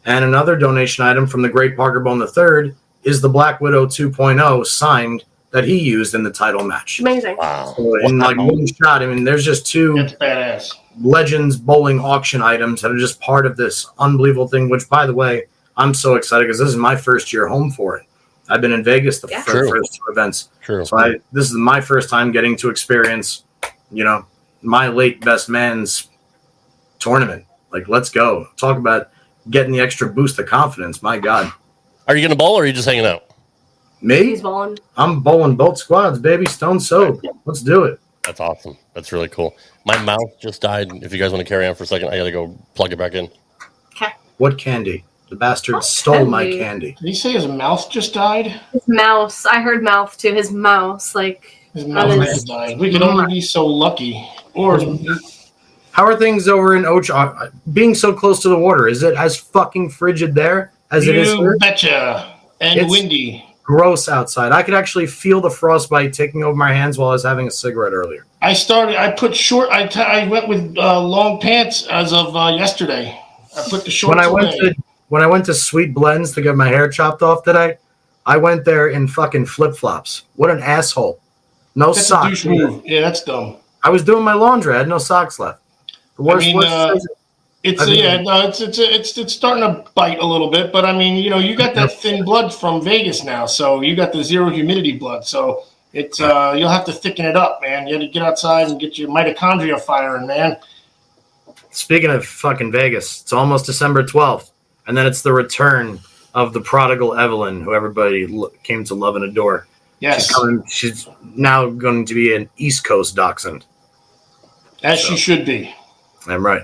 And another donation item from the great Parker Bone III is the Black Widow 2.0 signed that he used in the title match. Amazing. Wow. So in like one shot, I mean, there's just 2 That's badass. Legends bowling auction items that are just part of this unbelievable thing, which, by the way, I'm so excited because this is my first year home for it. I've been in Vegas for the first 2 events. True. So this is my first time getting to experience, my late best man's tournament. Like, let's go. Talk about getting the extra boost of confidence. My God. Are you going to bowl or are you just hanging out? Me? He's bowling. I'm bowling both squads, baby. Stone soaked. Let's do it. That's awesome. That's really cool. My mouth just died. If you guys want to carry on for a second, I got to go plug it back in. Okay. What candy? The bastard stole my candy. Did he say his mouth just died? His mouse. I heard mouth too. His mouse. Like, his mouth just died. We can only be so lucky. Or how are things over in Ocho? Being so close to the water, is it as fucking frigid there as it is here? You betcha. And it's windy. Gross outside. I could actually feel the frostbite taking over my hands while I was having a cigarette earlier. I put short. I went with long pants as of yesterday. I put the shorts When I went to Sweet Blends to get my hair chopped off today, I went there in fucking flip-flops. What an asshole. No that's socks. A douche move. Yeah, that's dumb. I was doing my laundry. I had no socks left. It's starting to bite a little bit, but I mean, you got that thin blood from Vegas now, so you got the zero humidity blood. So It's you'll have to thicken it up, man. You got to get outside and get your mitochondria firing, man. Speaking of fucking Vegas, it's almost December 12th, and then it's the return of the prodigal Evelyn, who everybody came to love and adore. Yes. She's now going to be an East Coast dachshund. As she should be. I'm right.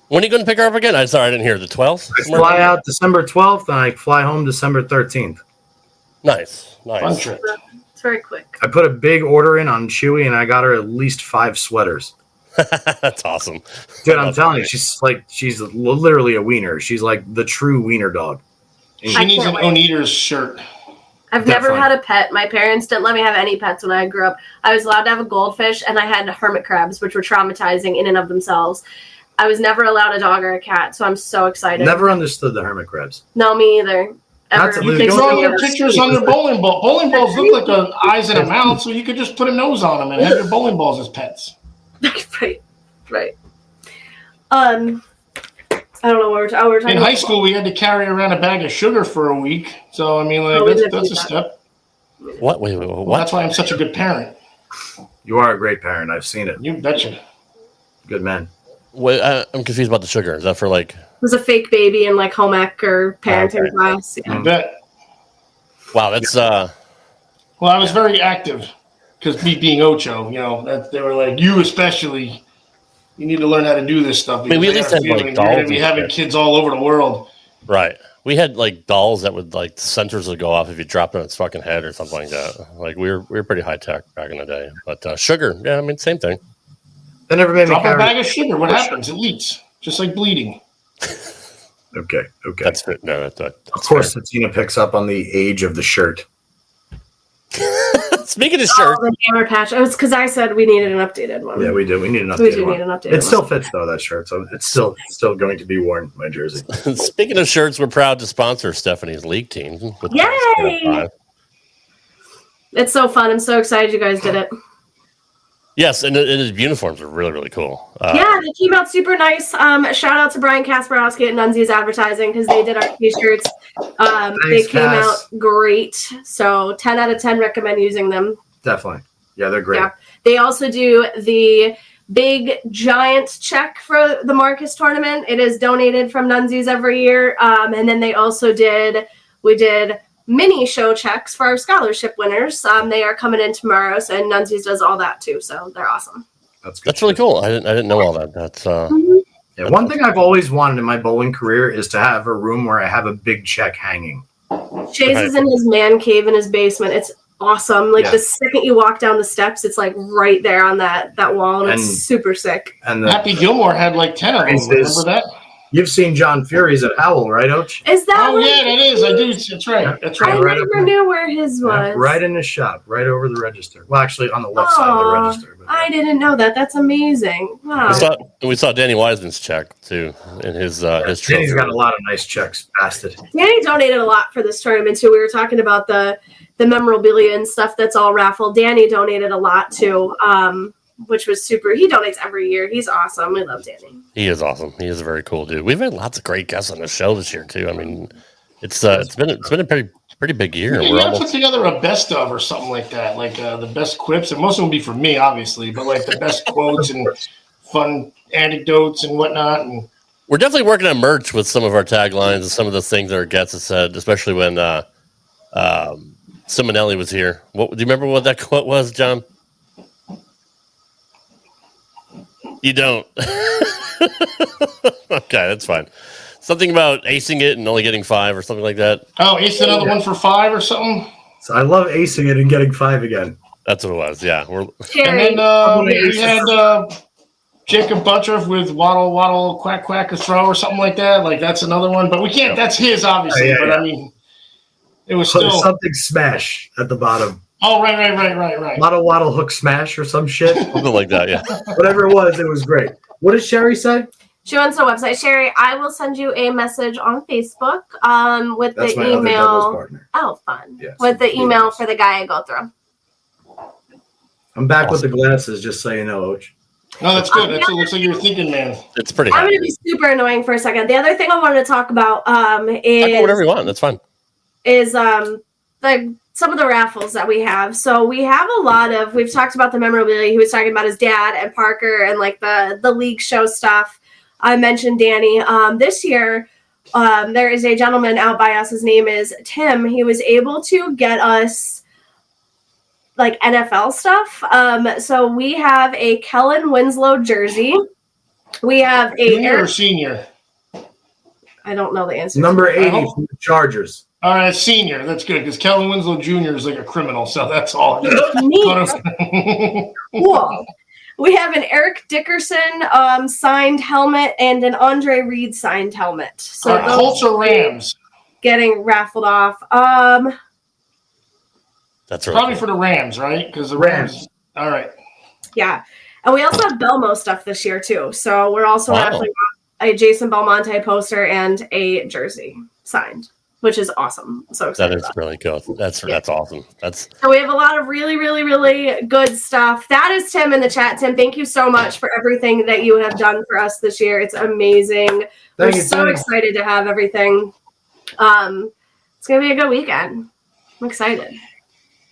When are you going to pick her up again? I'm sorry, I didn't hear. The 12th? I fly out December 12th, and I fly home December 13th. Nice. Fun trip. It's very quick. I put a big order in on Chewy, and I got her at least 5 sweaters. That's awesome. Dude, I'm telling you, she's literally a wiener. She's like the true wiener dog. She needs an Oneaters shirt. I've never had a pet. My parents didn't let me have any pets when I grew up. I was allowed to have a goldfish, and I had hermit crabs, which were traumatizing in and of themselves. I was never allowed a dog or a cat, so I'm so excited. Never understood the hermit crabs. No, me either. You can draw your pictures on your bowling ball. Bowling balls look like eyes and a mouth, so you could just put a nose on them and have your bowling balls as pets. Right. I don't know what we're talking about. In high school, we had to carry around a bag of sugar for a week. So, I mean, like, that's a step. What? Wait, what? Well, that's why I'm such a good parent. You are a great parent. I've seen it. You betcha. Good man. Wait, I'm confused about the sugar. Is that for like... It was a fake baby in like home ec or parenting class. Yeah. I bet. Wow, that's... Well, I was very active because me being Ocho, they were like, you especially... You need to learn how to do this stuff. I mean, we at least had like dolls. You're going to be having kids all over the world. Right. We had like dolls that would like sensors would go off if you dropped on its fucking head or something like that. Like we were pretty high tech back in the day. But sugar, yeah, I mean, same thing. They never made me drop a bag of sugar. What happens? It leaks, just like bleeding. Okay. That's it. No, that's of course, Tina picks up on the age of the shirt. Speaking of shirts, the hammer patch. It was because I said we needed an updated one. Yeah, we did. We need an updated We do one. need an updated It still fits though, that shirt, so it's still going to be worn. My jersey. Speaking of shirts, we're proud to sponsor Stephanie's league team. Yay! It's so fun. I'm so excited you guys did it. Yes, and his uniforms are really, really cool. Yeah, they came out super nice. Shout out to Brian Kasparowski at Nunzi's Advertising because they did our t-shirts. They came out great. So 10 out of 10 recommend using them. Definitely. Yeah, they're great. Yeah. They also do the big giant check for the Markis tournament. It is donated from Nunzi's every year. And then they also did mini show checks for our scholarship winners. They are coming in tomorrow, so and Nunzi's does all that too. So they're awesome. That's good. That's really cool. I didn't know all that. That's yeah. One thing I've always wanted in my bowling career is to have a room where I have a big check hanging. Chase is in his man cave in his basement. It's awesome. Like the second you walk down the steps, it's like right there on that wall, and it's super sick. And Happy Gilmore had like 10 of them. Remember that? You've seen John Fury's at Howell, right, Och? Is that? Oh yeah, that is. I do. That's right. That's right. I never knew where his was. Right in the shop, right over the register. Well, actually, on the left side of the register. But, I didn't know that. That's amazing. Wow. We saw Danny Wiseman's check too in his trophy. Danny's got a lot of nice checks, bastard. Danny donated a lot for this tournament too. We were talking about the memorabilia and stuff that's all raffled. Danny donated a lot too. Which was super. He donates every year. He's awesome. We love Danny. He is awesome. He is a very cool dude. We've had lots of great guests on the show this year too. I mean, it's been a pretty big year. Yeah, you gotta put together a best of or something like that, like the best quips, and most of them will be for me, obviously, but like the best quotes and fun anecdotes and whatnot. And we're definitely working on merch with some of our taglines and some of the things that our guests have said, especially when Simonelli was here. Do you remember what that quote was, John? You don't. Okay, that's fine. Something about acing it and only getting 5 or something like that. Oh, ace another one for 5 or something? So I love acing it and getting 5 again. That's what it was, yeah. And then we had Jacob Buttriff with waddle, waddle, quack, quack, a throw or something like that. Like, that's another one. But we can't, that's his, obviously. But, I mean, it was still. Something smash at the bottom. Oh, right. Waddle hook smash or some shit. Something like that, yeah. Whatever it was great. What did Sherry say? She went to the website. Sherry, I will send you a message on Facebook with That's the my other email. doubles partner. Oh, fun. Yes. With the email for the guy I go through. I'm back with the glasses, just so you know, Och. No, that's good. It looks like you're thinking, man. It's pretty I'm hot. going to be super annoying for a second. The other thing I wanted to talk about Talk about whatever you want. That's fine. Is the some of the raffles that we have. So we have we've talked about the memorabilia. He was talking about his dad and Parker and like the league show stuff. I mentioned Danny. This year, there is a gentleman out by us. His name is Tim. He was able to get us like NFL stuff. So we have a Kellen Winslow jersey. We have a junior or senior. I don't know the answer. Number 80 from the Chargers. All right, senior. That's good because Kellen Winslow Jr. is like a criminal, so that's all. Neat. Cool. We have an Eric Dickerson signed helmet and an Andre Reed signed helmet. So Colts or Rams? Getting raffled off. That's really probably cool. for the Rams, right? Because the Rams. All right. Yeah. And we also have Belmo stuff this year, too. So we're also raffling off a Jason Belmonte poster and a jersey signed, which is awesome. I'm so excited. That is really cool. That's awesome. So we have a lot of really, really, really good stuff. That is Tim in the chat. Tim, thank you so much for everything that you have done for us this year. It's amazing. We're so excited to have everything. It's going to be a good weekend. I'm excited.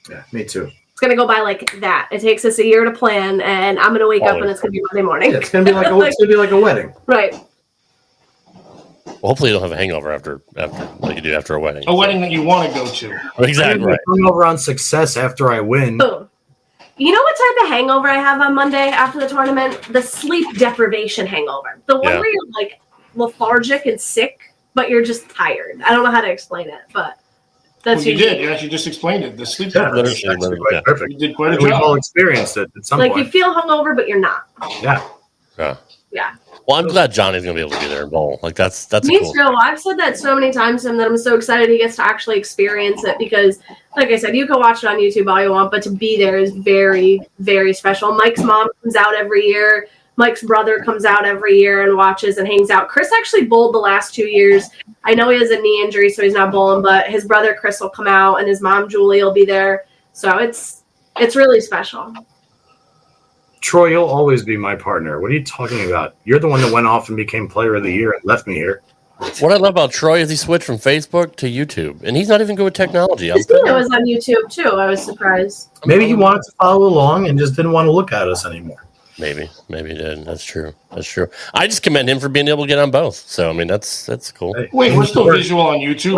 Yeah, me too. It's going to go by like that. It takes us a year to plan, and I'm going to wake up and it's going to be Monday morning. Yeah, it's going to be like a wedding. Right. Well, hopefully you don't have a hangover after like you do after a wedding. A wedding that you want to go to. Exactly. Right. Hungover on success after I win. Boom. You know what type of hangover I have on Monday after the tournament? The sleep deprivation hangover. The one where you're like lethargic and sick, but you're just tired. I don't know how to explain it, but that's you did. You actually just explained it. The sleep deprivation. Perfect. You did quite a job. We've all experienced it at some point. Like you feel hungover, but you're not. Yeah. Yeah. Well, I'm glad Johnny's gonna be able to be there and bowl. Like that's me cool. too. I've said that so many times to him that I'm so excited he gets to actually experience it because, like I said, you can watch it on YouTube all you want, but to be there is very, very special. Mike's mom comes out every year. Mike's brother comes out every year and watches and hangs out. Chris actually bowled the last 2 years. I know he has a knee injury, so he's not bowling, but his brother Chris will come out and his mom Julie will be there. So it's really special. Troy, you'll always be my partner. What are you talking about? You're the one that went off and became player of the year and left me here. What I love about Troy is he switched from Facebook to YouTube, and he's not even good with technology. His video was on YouTube too. I was surprised. Maybe he wanted to follow along and just didn't want to look at us anymore. Maybe he did. That's true. I just commend him for being able to get on both. So I mean, that's cool. Wait, we're still visual on YouTube.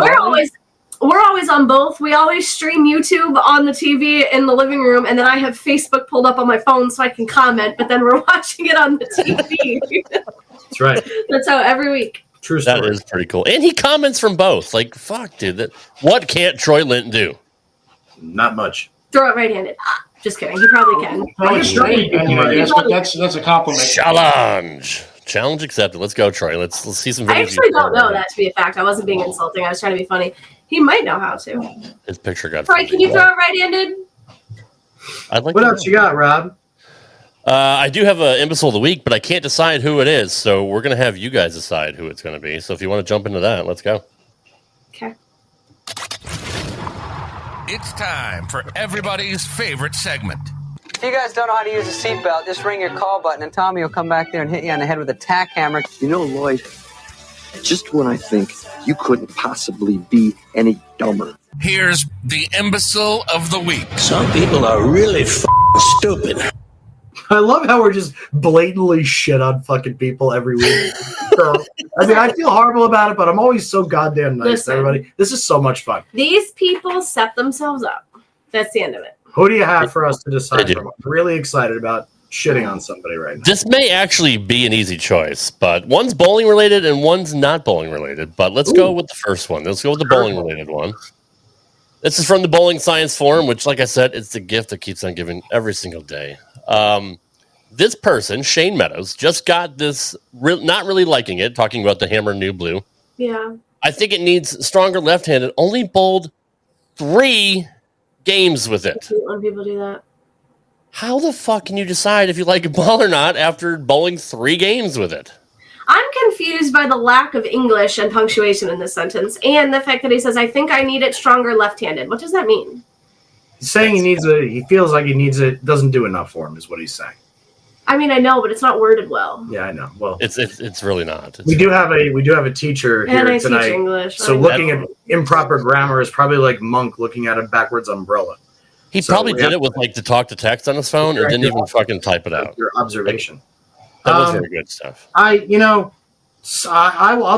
We're always on both. We always stream YouTube on the TV in the living room, and then I have Facebook pulled up on my phone so I can comment, but then we're watching it on the TV. That's right. That's how every week. True story. That is pretty cool. And he comments from both. Like, fuck, dude. What can't Troy Linton do? Not much. Throw it right-handed. Just kidding. He probably can. Probably straight, I guess, but that's a compliment. Challenge accepted. Let's go, Troy. Let's see some videos. I actually don't know that to be a fact. I wasn't being insulting. I was trying to be funny. He might know how to. His picture got. Troy, can you throw it right-handed? I'd like. What else you got, Rob? I do have an imbecile of the week, but I can't decide who it is. So we're gonna have you guys decide who it's gonna be. So if you want to jump into that, let's go. Okay. It's time for everybody's favorite segment. If you guys don't know how to use a seatbelt, just ring your call button and Tommy will come back there and hit you on the head with a tack hammer. You know, Lloyd, just when I think you couldn't possibly be any dumber. Here's the imbecile of the week. Some people are really stupid. I love how we're just blatantly shit on fucking people every week. So, I mean, I feel horrible about it, but I'm always so goddamn nice to everybody. This is so much fun. These people set themselves up. That's the end of it. Who do you have for us to decide from? I'm really excited about shitting on somebody right now. This may actually be an easy choice, but one's bowling related and one's not bowling related. But let's go with the first one. Let's go with the bowling related one. This is from the Bowling Science Forum, which, like I said, it's the gift that keeps on giving every single day. This person, Shane Meadows, just got this, not really liking it, talking about the Hammer New Blue. Yeah. I think it needs stronger left-handed. Only bowled 3 games with it. I hate when people do that. How the fuck can you decide if you like a ball or not after bowling 3 games with it? I'm confused by the lack of English and punctuation in this sentence, and the fact that he says, I think I need it stronger left-handed. What does that mean? He's saying he feels like he needs it, doesn't do enough for him, is what he's saying. I mean, I know, but it's not worded well. Yeah, I know. Well, it's really not. We do have a teacher And here I tonight. teach English. So looking at improper grammar is probably like Monk looking at a backwards umbrella. He probably did it with like the talk to text on his phone and didn't even fucking type it out. Your observation. That was very good stuff. I'll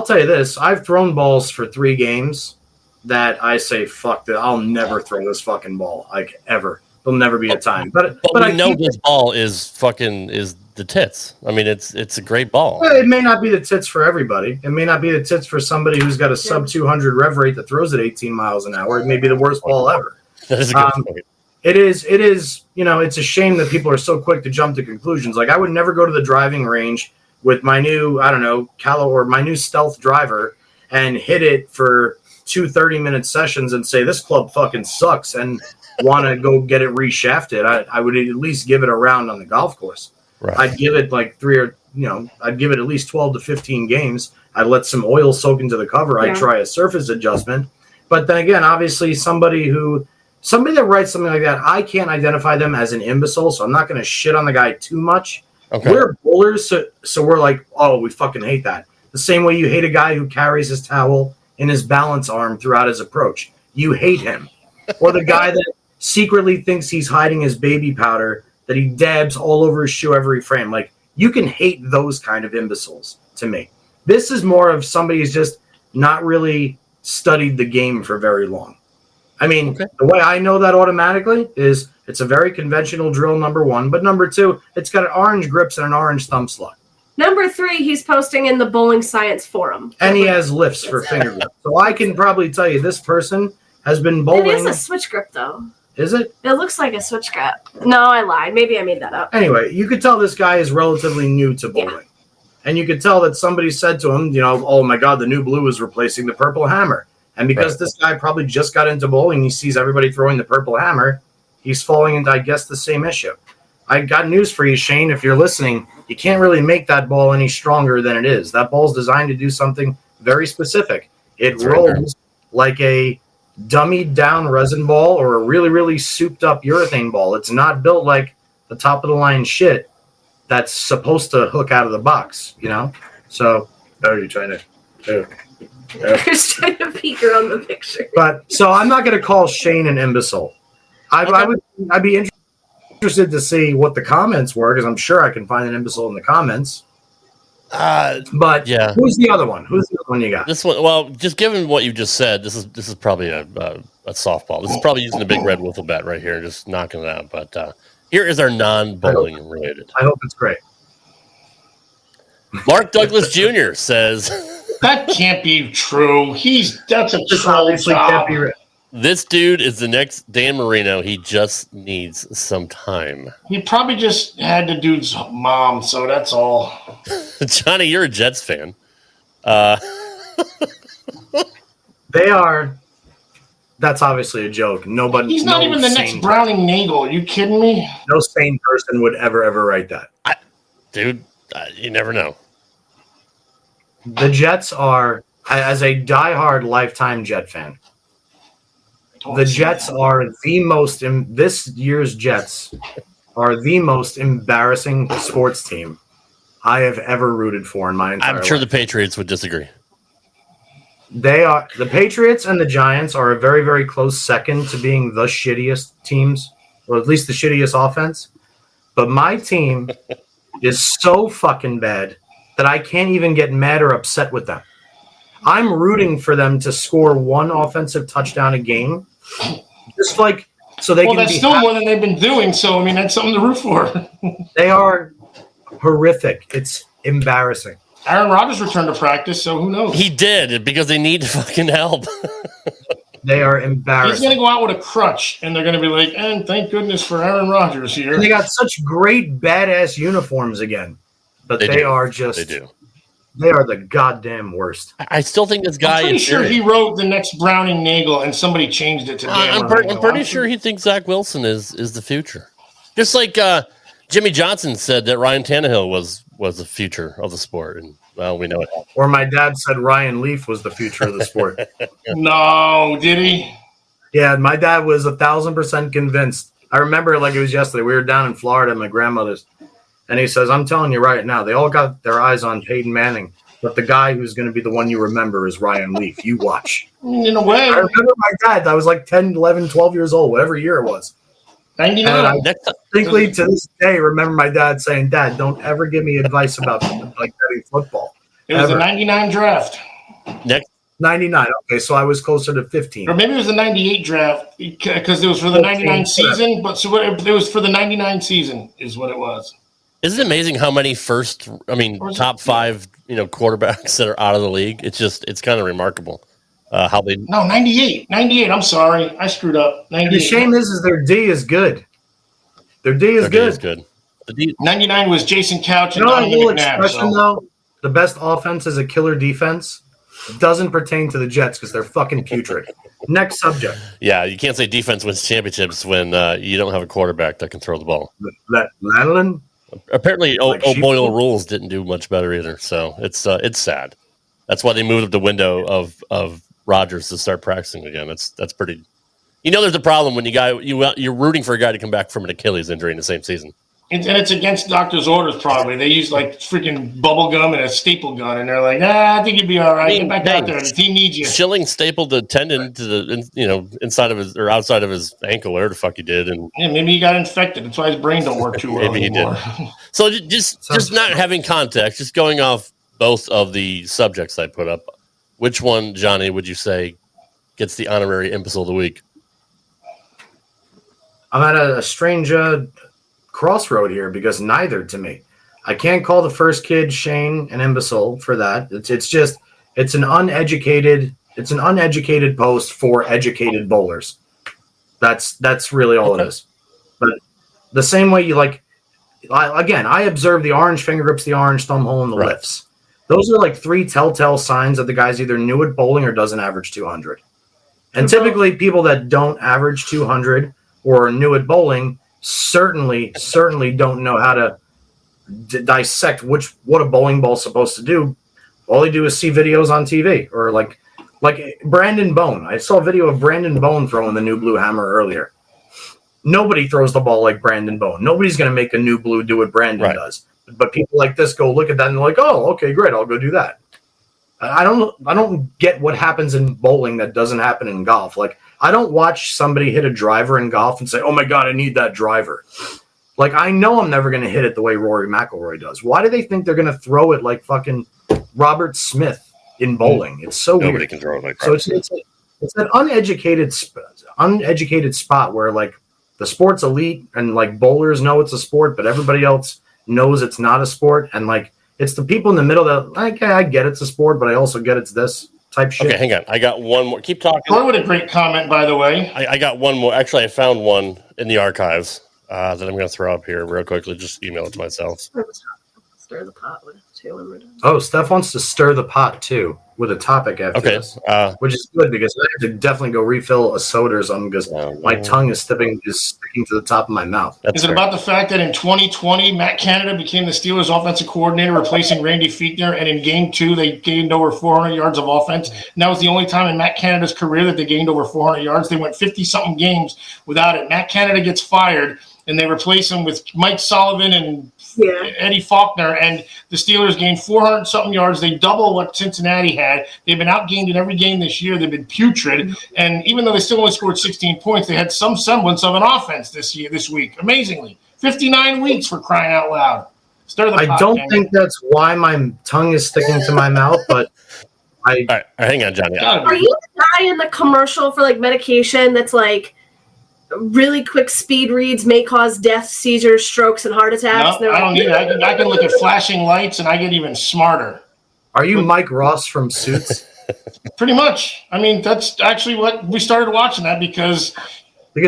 tell you this. I've thrown balls for 3 games that I say, fuck that. I'll never throw this fucking ball, like, ever. There'll never be a time. But I know this ball is the tits. I mean, it's a great ball. Well, it may not be the tits for everybody. It may not be the tits for somebody who's got a sub 200 rev rate that throws at 18 miles an hour. It may be the worst ball ever. That is a good point. It is, it's a shame that people are so quick to jump to conclusions. Like, I would never go to the driving range with my new, or my new Stealth driver and hit it for 2 30-minute sessions and say, this club fucking sucks, and want to go get it reshafted. I would at least give it a round on the golf course. Right. I'd give it like I'd give it at least 12 to 15 games. I'd let some oil soak into the cover. I'd try a surface adjustment. But then again, obviously somebody that writes something like that, I can't identify them as an imbecile, so I'm not going to shit on the guy too much. Okay. We're bowlers, so we're like, oh, we fucking hate that. The same way you hate a guy who carries his towel in his balance arm throughout his approach. You hate him. Or the guy that secretly thinks he's hiding his baby powder that he dabs all over his shoe every frame. Like, you can hate those kind of imbeciles to me. This is more of somebody who's just not really studied the game for very long. I mean, the way I know that automatically is it's a very conventional drill, number 1. But number 2, it's got orange grips and an orange thumb slot. Number 3, he's posting in the Bowling Science Forum. And he has lifts for finger grip. So I can probably tell you this person has been bowling. It is a switch grip, though. Is it? It looks like a switch grip. No, I lied. Maybe I made that up. Anyway, you could tell this guy is relatively new to bowling. Yeah. And you could tell that somebody said to him, oh my God, the new blue is replacing the purple hammer. And because this guy probably just got into bowling, he sees everybody throwing the purple hammer, he's falling into, I guess, the same issue. I got news for you, Shane. If you're listening, you can't really make that ball any stronger than it is. That ball's designed to do something very specific. It rolls like a dummied down resin ball or a really, really souped up urethane ball. It's not built like the top of the line shit that's supposed to hook out of the box, So, what are you trying to do? Chris trying to peek around the picture. But so I'm not going to call Shane an imbecile. I'd be interested to see what the comments were, because I'm sure I can find an imbecile in the comments. But yeah, who's the other one? Who's the other one you got? This one. Well, just given what you just said, this is probably a softball. This is probably using a big red wiffle bat right here, just knocking it out. But here is our non-bowling related. I hope it's great. Mark Douglas Jr. says that can't be true. That's a troll job. This dude is the next Dan Marino. He just needs some time. He probably just had the dude's mom, so that's all. Johnny, you're a Jets fan. They are. That's obviously a joke. Nobody. He's not even the next Browning Nagel. Are you kidding me? No sane person would ever write that. Dude, you never know. The Jets are, as a diehard lifetime Jet fan, the Jets are this year's Jets are the most embarrassing sports team I have ever rooted for in my entire life. I'm sure the Patriots would disagree. The Patriots and the Giants are a very, very close second to being the shittiest teams, or at least the shittiest offense. But my team is so fucking bad that I can't even get mad or upset with them. I'm rooting for them to score 1 offensive touchdown a game, just like so they can. Well, that's still more than they've been doing. So I mean, that's something to root for. They are horrific. It's embarrassing. Aaron Rodgers returned to practice, so who knows? He did because they need fucking help. They are embarrassing. He's going to go out with a crutch, and they're going to be like, and thank goodness for Aaron Rodgers here. And they got such great badass uniforms again, but they are just. They do. They are the goddamn worst. I still think this guy. I'm pretty sure he wrote the next Browning Nagel, and somebody changed it to. I'm pretty sure he thinks Zach Wilson is the future. Just like Jimmy Johnson said that Ryan Tannehill was the future of the sport, and well, we know it. Or my dad said Ryan Leaf was the future of the sport. No, did he? Yeah, my dad was 1,000% convinced. I remember it like it was yesterday. We were down in Florida at my grandmother's, And he says, I'm telling you right now, they all got their eyes on Peyton Manning, but the guy who's going to be the one you remember is Ryan Leaf. You watch. In a way. I remember my dad. I was like 10, 11, 12 years old, whatever year it was. 99. And I distinctly to this day remember my dad saying, Dad, don't ever give me advice about like betting football. It was a 99 draft. Next. 99. Okay, so I was closer to 15. Or maybe it was the 98 draft because it was for the 99 season. But so it was for the 99 season is what it was. Isn't it amazing how many top 5, quarterbacks that are out of the league? It's kind of remarkable how they. No, 98. I'm sorry, I screwed up. 98. The shame is their D is good. Their D is good. The D. 99 was Jason Couch and You know that Donovan whole McNabb. expression though? The best offense is a killer defense. Doesn't pertain to the Jets because they're fucking putrid. Next subject. Yeah, you can't say defense wins championships when you don't have a quarterback that can throw the ball. Madeline. Apparently, O'Boyle rules didn't do much better either. So it's sad. That's why they moved up the window of Rodgers to start practicing again. That's pretty. There's a problem when you're rooting for a guy to come back from an Achilles injury in the same season. And it's against doctor's orders, probably. They use like freaking bubble gum and a staple gun, and they're like, I think you'd be all right. Get back out there. The team needs you. Schilling stapled the tendon to the inside of his or outside of his ankle, whatever the fuck he did, and maybe he got infected. That's why his brain don't work too well maybe anymore. He did. So just not having context, just going off both of the subjects I put up. Which one, Johnny, would you say gets the honorary imbecile of the week? I'm at a strange crossroad here because neither to me. I can't call the first kid Shane an imbecile for that. It's an uneducated post for educated bowlers. That's really all it is. But the same way I observe the orange finger grips, the orange thumb hole, and the lifts. Those are like 3 telltale signs that the guy's either new at bowling or doesn't average 200. And typically people that don't average 200 or are new at bowling certainly don't know how to dissect what a bowling ball's supposed to do. All they do is see videos on TV or like Brandon Bone. I saw a video of Brandon Bone throwing the new blue hammer earlier. Nobody throws the ball like Brandon Bone. Nobody's going to make a new blue do what Brandon does. But people like this go look at that and they're like, oh, okay, great, I'll go do that. I don't get what happens in bowling that doesn't happen in golf. Like, I don't watch somebody hit a driver in golf and say, oh my God, I need that driver. Like, I know I'm never going to hit it the way Rory McIlroy does. Why do they think they're going to throw it like fucking Robert Smith in bowling? It's so weird. Nobody can throw it like so it's an uneducated spot where like the sport's elite and like bowlers know it's a sport, but everybody else knows it's not a sport. And like, it's the people in the middle that like, I get it's a sport, but I also get it's this type shit. Okay, hang on. I got one more. Keep talking. Troy with a great comment, by the way. I got one more. Actually, I found one in the archives that I'm going to throw up here real quickly. Just email it to myself. Stir the pot with too when we're done. Oh, Steph wants to stir the pot too with a topic after this, which is good because I have to definitely go refill a soda or something because my tongue is sticking to the top of my mouth. Is it about the fact that in 2020, Matt Canada became the Steelers' offensive coordinator, replacing Randy Fichtner, and in Game 2, they gained over 400 yards of offense? And that was the only time in Matt Canada's career that they gained over 400 yards. They went 50-something games without it. Matt Canada gets fired, and they replace him with Mike Sullivan and Eddie Faulkner, and the Steelers gained 400-something yards. They double what Cincinnati had. They've been outgained in every game this year. They've been putrid, and even though they still only scored 16 points, they had some semblance of an offense this week. Amazingly, 59 weeks for crying out loud. Stir the pot, I don't think that's why my tongue is sticking to my mouth, but All right, hang on, Johnny. Are you the guy in the commercial for like medication that's like really quick speed reads may cause death, seizures, strokes, and heart attacks? No, I don't need it. I can look at flashing lights and I get even smarter. Are you Mike Ross from Suits? Pretty much. I mean, that's actually what we started watching that because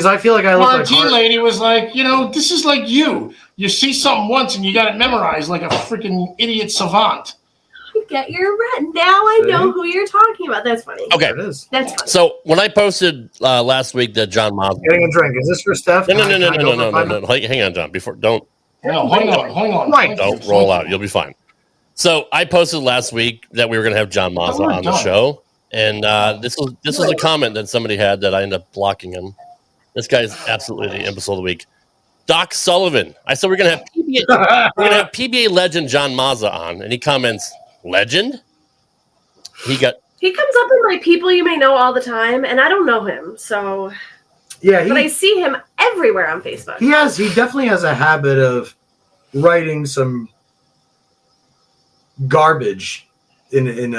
I feel like I look like Martine lady was like, this is like you. You see something once and you got it memorized like a freaking idiot savant. Get your rent. Now I know who you're talking about. That's funny. Okay. That's funny. So when I posted last week that John Mosley getting a drink, is this for Steph? No. Hang on, John. Hang on. Don't roll out. You'll be fine. So I posted last week that we were going to have John Mosley on the show, and this was a comment that somebody had that I ended up blocking him. This guy is absolutely the imbecile of the week. Doc Sullivan. I said we're gonna have PBA legend John Mazza on, and he comments, "Legend." He comes up in like people you may know all the time, and I don't know him, so yeah. But I see him everywhere on Facebook. He definitely has a habit of writing some garbage in and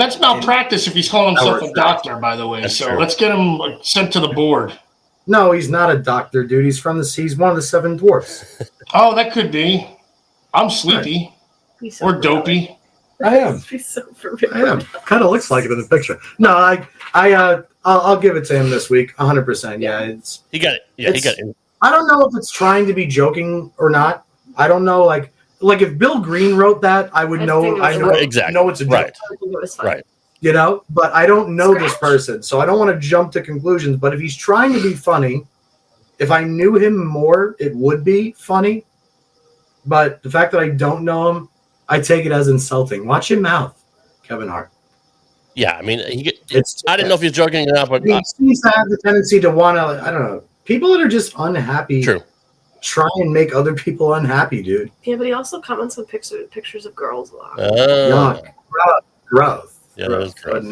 that's malpractice if he's calling himself a doctor, by the way. That's so true. let's get him sent to the board. No, he's not a doctor, dude. He's one of the 7 dwarfs. Oh, that could be. I'm sleepy or dopey. I am. He's so I am. Kind of looks like it in the picture. No, I'll give it to him this week. 100%. Yeah, he got it. Yeah, he got it. I don't know if it's trying to be joking or not. I don't know. Like if Bill Green wrote that, I would know. I know exactly. Know it's a joke. Right. I think it was fun. Right. You know, but I don't know this person, so I don't want to jump to conclusions. But if he's trying to be funny, if I knew him more, it would be funny. But the fact that I don't know him, I take it as insulting. Watch your mouth, Kevin Hart. Yeah, I mean, I didn't know if he was joking or not, but he seems to have the tendency to want to, I don't know, people that are just unhappy. True. Try and make other people unhappy, dude. Yeah, but he also comments on pictures of girls a lot. Yuck. Gross. Yeah, that was gross.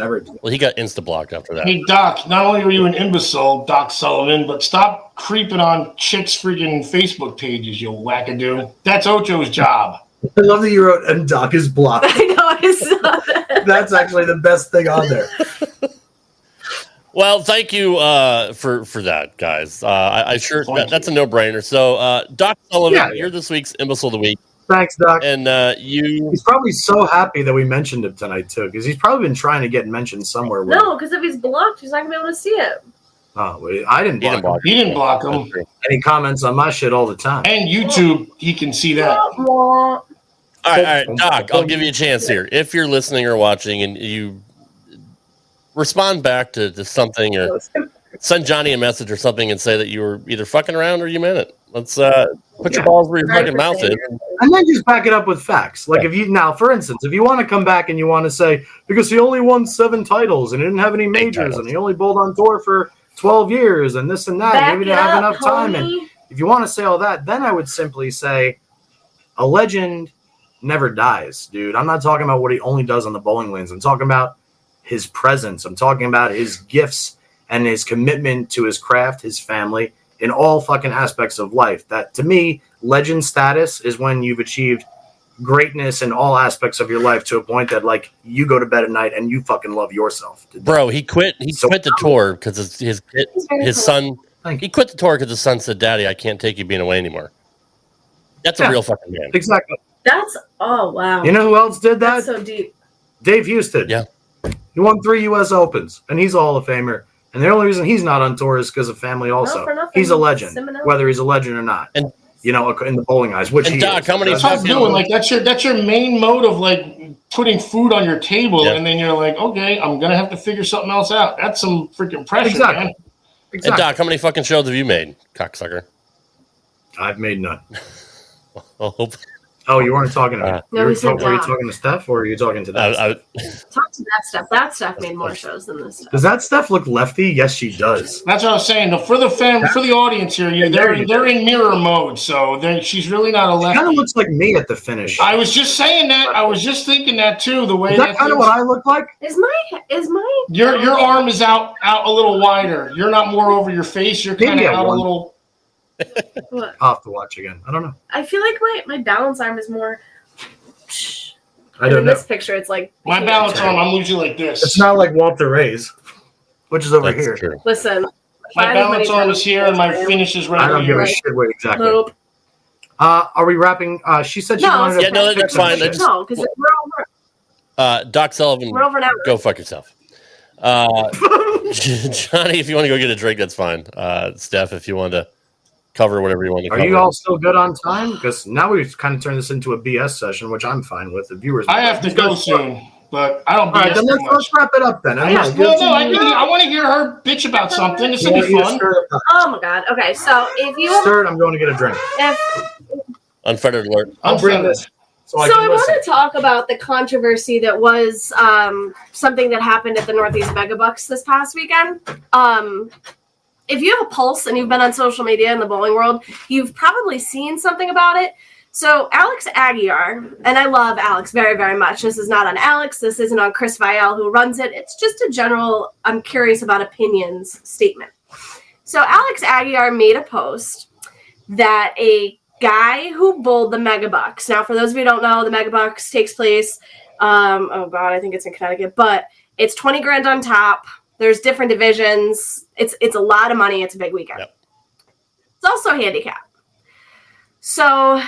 Well, he got insta-blocked after that. Hey, Doc, not only are you an imbecile, Doc Sullivan, but stop creeping on chicks' freaking Facebook pages, you wackadoo. That's Ocho's job. I love that you wrote, and Doc is blocked. I know, I saw that. That's actually the best thing on there. Well, thank you for that, guys. That's a no-brainer. So, Doc Sullivan, you're this week's Imbecile of the Week. Thanks, Doc. And he's probably so happy that we mentioned him tonight, too, because he's probably been trying to get mentioned somewhere. No, because if he's blocked, he's not going to be able to see it. Oh, wait, I didn't block him. He didn't block him. And he comments on my shit all the time. And YouTube, he can see that. All right, Doc, I'll give you a chance here. If you're listening or watching and you respond back to something or send Johnny a message or something and say that you were either fucking around or you meant it. Let's put your balls where your fucking mouth is. And then just back it up with facts. Like if you now, for instance, if you want to come back and you want to say, because he only won 7 titles and he didn't have any majors and he only bowled on tour for 12 years and this and that, and maybe didn't have enough time. And if you want to say all that, then I would simply say a legend never dies, dude. I'm not talking about what he only does on the bowling lanes. I'm talking about his presence. I'm talking about his gifts and his commitment to his craft, his family, in all fucking aspects of life. That, to me, legend status is when you've achieved greatness in all aspects of your life to a point that, like, you go to bed at night and you fucking love yourself. Bro, he quit the tour because his son. He quit the tour because his son said, "Daddy, I can't take you being away anymore." That's a real fucking man. Exactly. That's, oh, wow. You know who else did that? That's so deep. Dave Houston. Yeah. He won 3 U.S. Opens, and he's a Hall of Famer. And the only reason he's not on tour is because of family also. He's a legend, whether he's a legend or not. And you know, in the bowling eyes, which he Doc, is. how many That's doing? Like that's your main mode of like putting food on your table, and then you're like, okay, I'm gonna have to figure something else out. That's some freaking pressure, man. And Doc, how many fucking shows have you made, cocksucker? I've made none. Oh, you weren't talking to me. Were you talking to Steph, or are you talking to that? Talk to that Steph. That Steph made more shows than this stuff. Does that Steph look lefty? Yes, she does. That's what I was saying. For the audience here, they're in mirror mode, so she's really not a lefty. She kind of looks like me at the finish. I was just saying that. I was just thinking that too. The way is that kind of what I look like? Is my your arm is out a little wider. You're not more over your face. You're kind of out a little. What? I'll have to watch again. I don't know. I feel like my balance arm is more. I don't know. In this picture, it's like my balance arm. I'm usually like this. It's not like Walter Ray's, which is over here. True. Listen, my balance arm is here, and my finish is right here. I don't give a shit where exactly. Nope. Are we wrapping? She said she wanted to. Yeah, no, that's fine. No, because we're over. Doc Sullivan, We're over an hour. Go fuck yourself. Johnny, if you want to go get a drink, that's fine. Steph, if you want to cover whatever you want to cover. Are you all still good on time? Because now we've kind of turned this into a BS session, which I'm fine with. The viewers. I have to go soon, but I don't. All right, then let's wrap it up then. I want to hear her bitch about something. This will be fun. Oh my god. Okay, so if you Stir it, I'm going to get a drink. Unfettered alert. I'll bring this. So I want to talk about the controversy that was something that happened at the Northeast Megabucks this past weekend. if you have a pulse and you've been on social media in the bowling world, you've probably seen something about it. So Alex Aguiar, and I love Alex very, very much. This is not on Alex. This isn't on Chris Vial, who runs it. It's just a general, I'm curious about opinions statement. So Alex Aguiar made a post that a guy who bowled the Megabucks. Now, for those of you who don't know, the Megabucks takes place, I think it's in Connecticut, but it's 20 grand on top. There's different divisions. It's a lot of money. It's a big weekend. Yep. It's also handicap. So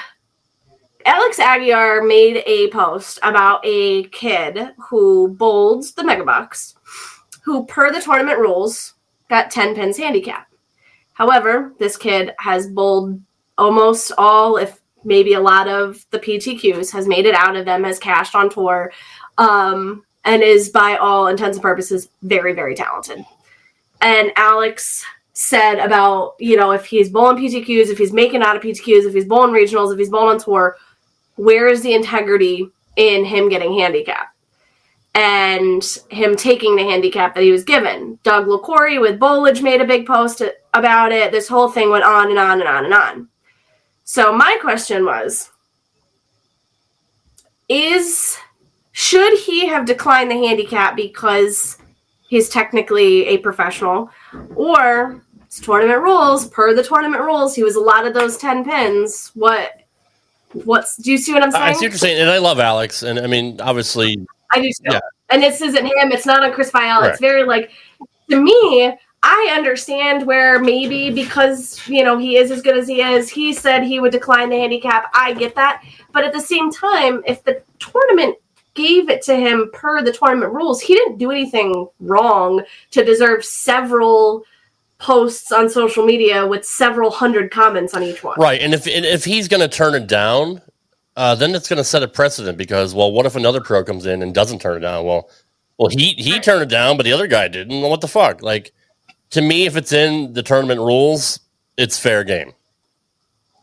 Alex Aguiar made a post about a kid who bowled the Megabucks, who, per the tournament rules, got 10 pins handicap. However, this kid has bowled almost all, if maybe a lot of the PTQs, has made it out of them, has cashed on tour, and is, by all intents and purposes, very, very talented. And Alex said about, if he's bowling PTQs, if he's making out of PTQs, if he's bowling regionals, if he's bowling on tour, where is the integrity in him getting handicap and him taking the handicap that he was given? Doug LaCory with Bowledge made a big post about it. This whole thing went on and on and on and on. So my question was, should he have declined the handicap because he's technically a professional, or it's tournament rules? Per the tournament rules, he was allotted those 10 pins. Do you see what I'm saying? I see what you're saying, and I love Alex, and I mean, obviously, I do too. Yeah. And this isn't him. It's not on Chris Vial. Right. It's very to me, I understand where maybe because, he is as good as he is, he said he would decline the handicap. I get that. But at the same time, if the tournament gave it to him per the tournament rules, he didn't do anything wrong to deserve several posts on social media with several hundred comments on each one. Right. And if he's going to turn it down, then it's going to set a precedent because, what if another pro comes in and doesn't turn it down? Well, he turned it down, but the other guy didn't. What the fuck? To me, if it's in the tournament rules, it's fair game,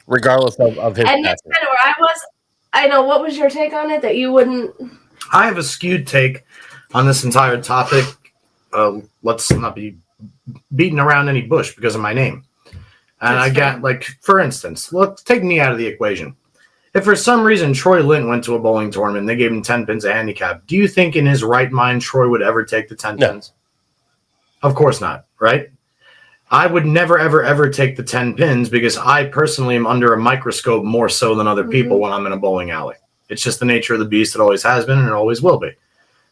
regardless of his. And that's kind of where I was. I know. What was your take on it? That you wouldn't. I have a skewed take on this entire topic. Let's not be beating around any bush because of my name. And I got, for instance, let's take me out of the equation. If for some reason Troy Lint went to a bowling tournament and they gave him 10 pins of handicap, do you think in his right mind Troy would ever take the 10 pins? Of course not, right? I would never, ever, ever take the 10 pins because I personally am under a microscope more so than other people when I'm in a bowling alley. It's just the nature of the beast. It always has been and it always will be.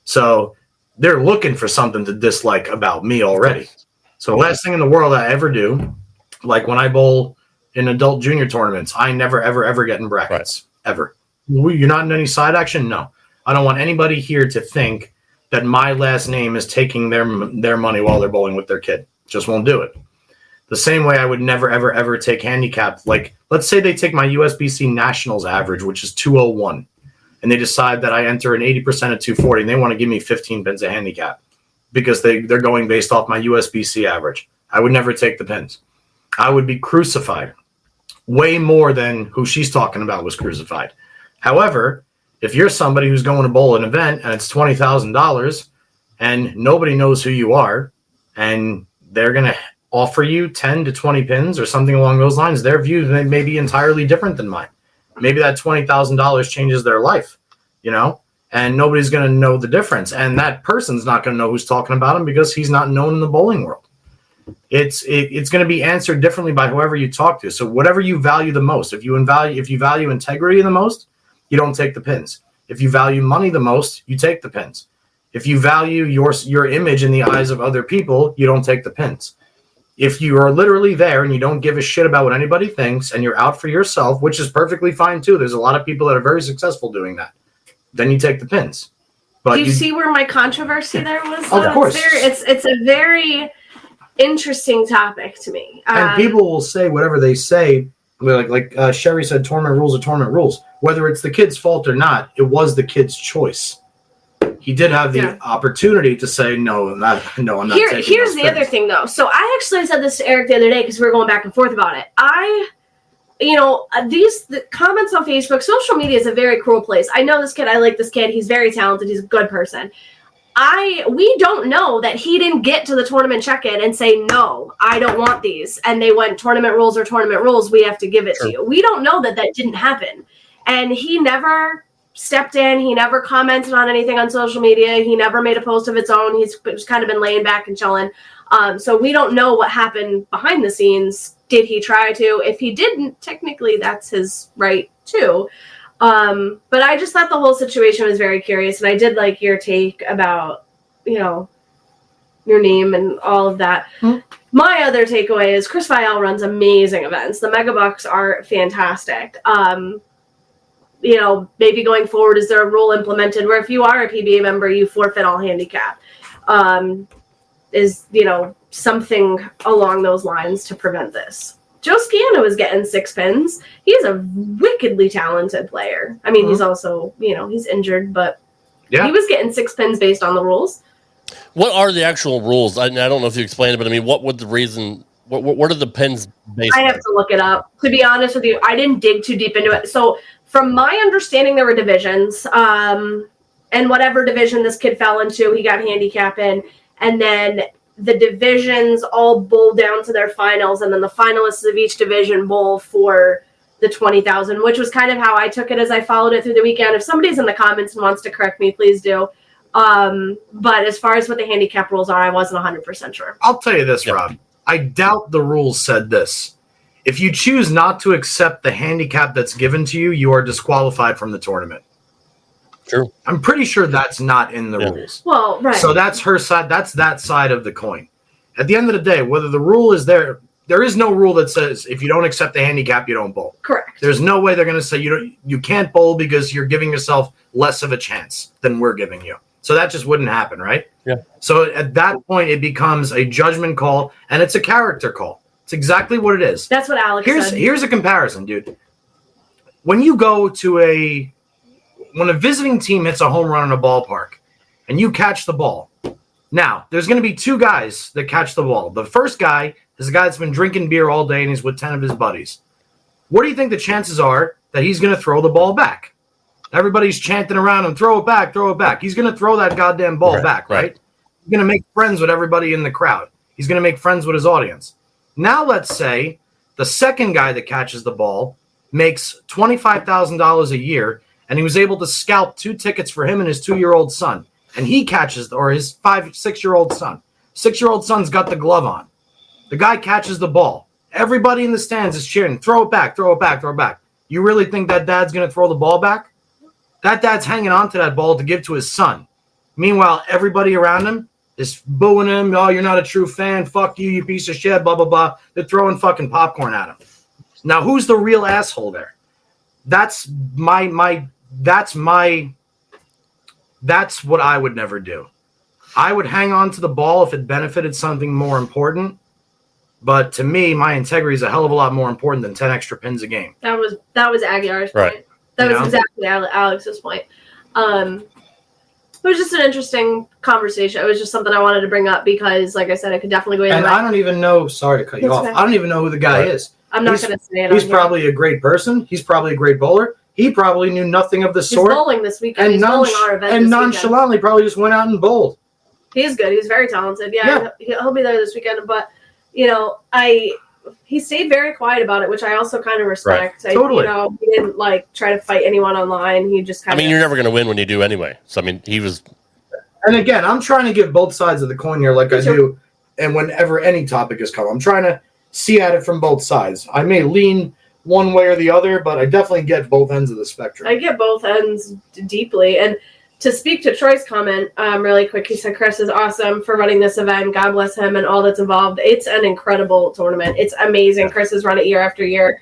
So they're looking for something to dislike about me already. So the last thing in the world I ever do, like when I bowl in adult junior tournaments, I never, ever, ever get in brackets. Right. Ever. You're not in any side action? No. I don't want anybody here to think that my last name is taking their money while they're bowling with their kid. Just won't do it. The same way I would never, ever, ever take handicap. Let's say they take my USBC Nationals average, which is 201, and they decide that I enter an 80% at 240, and they want to give me 15 pins of handicap because they're going based off my USBC average. I would never take the pins. I would be crucified way more than who she's talking about was crucified. However, if you're somebody who's going to bowl an event and it's $20,000 and nobody knows who you are and they're going to offer you 10 to 20 pins or something along those lines, their view may be entirely different than mine. Maybe that $20,000 changes their life, and nobody's going to know the difference. And that person's not going to know who's talking about him because he's not known in the bowling world. It's going to be answered differently by whoever you talk to. So whatever you value the most, if you value integrity the most, you don't take the pins. If you value money the most, you take the pins. If you value your image in the eyes of other people, you don't take the pins. If you are literally there and you don't give a shit about what anybody thinks and you're out for yourself, which is perfectly fine too. There's a lot of people that are very successful doing that. Then you take the pins. But do you see where my controversy there was? Of course. It's a very interesting topic to me. And people will say whatever they say. Like Sherry said, tournament rules are tournament rules. Whether it's the kid's fault or not, it was the kid's choice. He did have the opportunity to say, no, I'm not taking Here's the other thing, though. So I actually said this to Eric the other day because we were going back and forth about it. The comments on Facebook, social media is a very cruel place. I know this kid. I like this kid. He's very talented. He's a good person. we don't know that he didn't get to the tournament check-in and say, no, I don't want these. And they went, tournament rules are tournament rules. We have to give it to you. We don't know that didn't happen. And he never stepped in. He never commented on anything on social media. He never made a post of its own. He's just kind of been laying back and chilling. So we don't know what happened behind the scenes. Did he try to? If he didn't, technically that's his right too. But I just thought the whole situation was very curious, and I did like your take about, your name and all of that. Mm-hmm. My other takeaway is Chris Vial runs amazing events. The Megabucks are fantastic. Maybe going forward, is there a rule implemented where if you are a PBA member, you forfeit all handicap? Is something along those lines to prevent this? Joe Sciano is getting 6 pins. He's a wickedly talented player. I mean, he's also, he's injured, but he was getting 6 pins based on the rules. What are the actual rules? I don't know if you explained it, but I mean, what would the reason? What are the pins based on? I have to look it up. To be honest with you, I didn't dig too deep into it. So, from my understanding, there were divisions, and whatever division this kid fell into, he got handicap in, and then the divisions all bowl down to their finals, and then the finalists of each division bowl for the 20,000, which was kind of how I took it as I followed it through the weekend. If somebody's in the comments and wants to correct me, please do. But as far as what the handicap rules are, I wasn't 100% sure. I'll tell you this, Rob. I doubt the rules said this. If you choose not to accept the handicap that's given to you, you are disqualified from the tournament. True. I'm pretty sure that's not in the rules. Well, right. So that's her side. That's that side of the coin. At the end of the day, whether the rule is there is no rule that says if you don't accept the handicap, you don't bowl. Correct. There's no way they're going to say you can't bowl because you're giving yourself less of a chance than we're giving you. So that just wouldn't happen, right? Yeah. So at that point, it becomes a judgment call, and it's a character call. It's exactly what it is. That's what Alex said. Here's a comparison, dude. When you go to when a visiting team hits a home run in a ballpark and you catch the ball, now there's going to be 2 guys that catch the ball. The first guy is a guy that's been drinking beer all day and he's with 10 of his buddies. What do you think the chances are that he's going to throw the ball back? Everybody's chanting around him, throw it back, throw it back. He's going to throw that goddamn ball back, right? He's going to make friends with everybody in the crowd. He's going to make friends with his audience. Now let's say the second guy that catches the ball makes $25,000 a year, and he was able to scalp 2 tickets for him and his 2-year-old son. And he catches, or his 6-year-old son. 6-year-old son's got the glove on. The guy catches the ball. Everybody in the stands is cheering, throw it back, throw it back, throw it back. You really think that dad's going to throw the ball back? That dad's hanging on to that ball to give to his son. Meanwhile, everybody around him is booing him. Oh, you're not a true fan. Fuck you, you piece of shit, blah, blah, blah. They're throwing fucking popcorn at him. Now, who's the real asshole there? That's what I would never do. I would hang on to the ball if it benefited something more important. But to me, my integrity is a hell of a lot more important than 10 extra pins a game. That was Aguilar's point. Right. That was exactly Alex's point. It was just an interesting conversation. It was just something I wanted to bring up because, like I said, I could definitely go in. And I don't even know. Sorry to cut you off. Okay. I don't even know who the guy is. I'm not going to say it. He's probably a great person. He's probably a great bowler. He probably knew nothing of the sort. He's bowling this weekend. He's bowling our event and nonchalantly probably just went out and bowled. He's good. He's very talented. Yeah. He'll be there this weekend. But he stayed very quiet about it, which I also kind of respect. Right. Totally. He didn't try to fight anyone online. He just kind of. you're never going to win when you do anyway. So he was. And again, I'm trying to give both sides of the coin here, like I do, and whenever any topic has come, I'm trying to see at it from both sides. I may lean one way or the other, but I definitely get both ends of the spectrum. I get both ends deeply. And to speak to Troy's comment really quick, he said Chris is awesome for running this event. God bless him and all that's involved. It's an incredible tournament. It's amazing. Chris has run it year after year.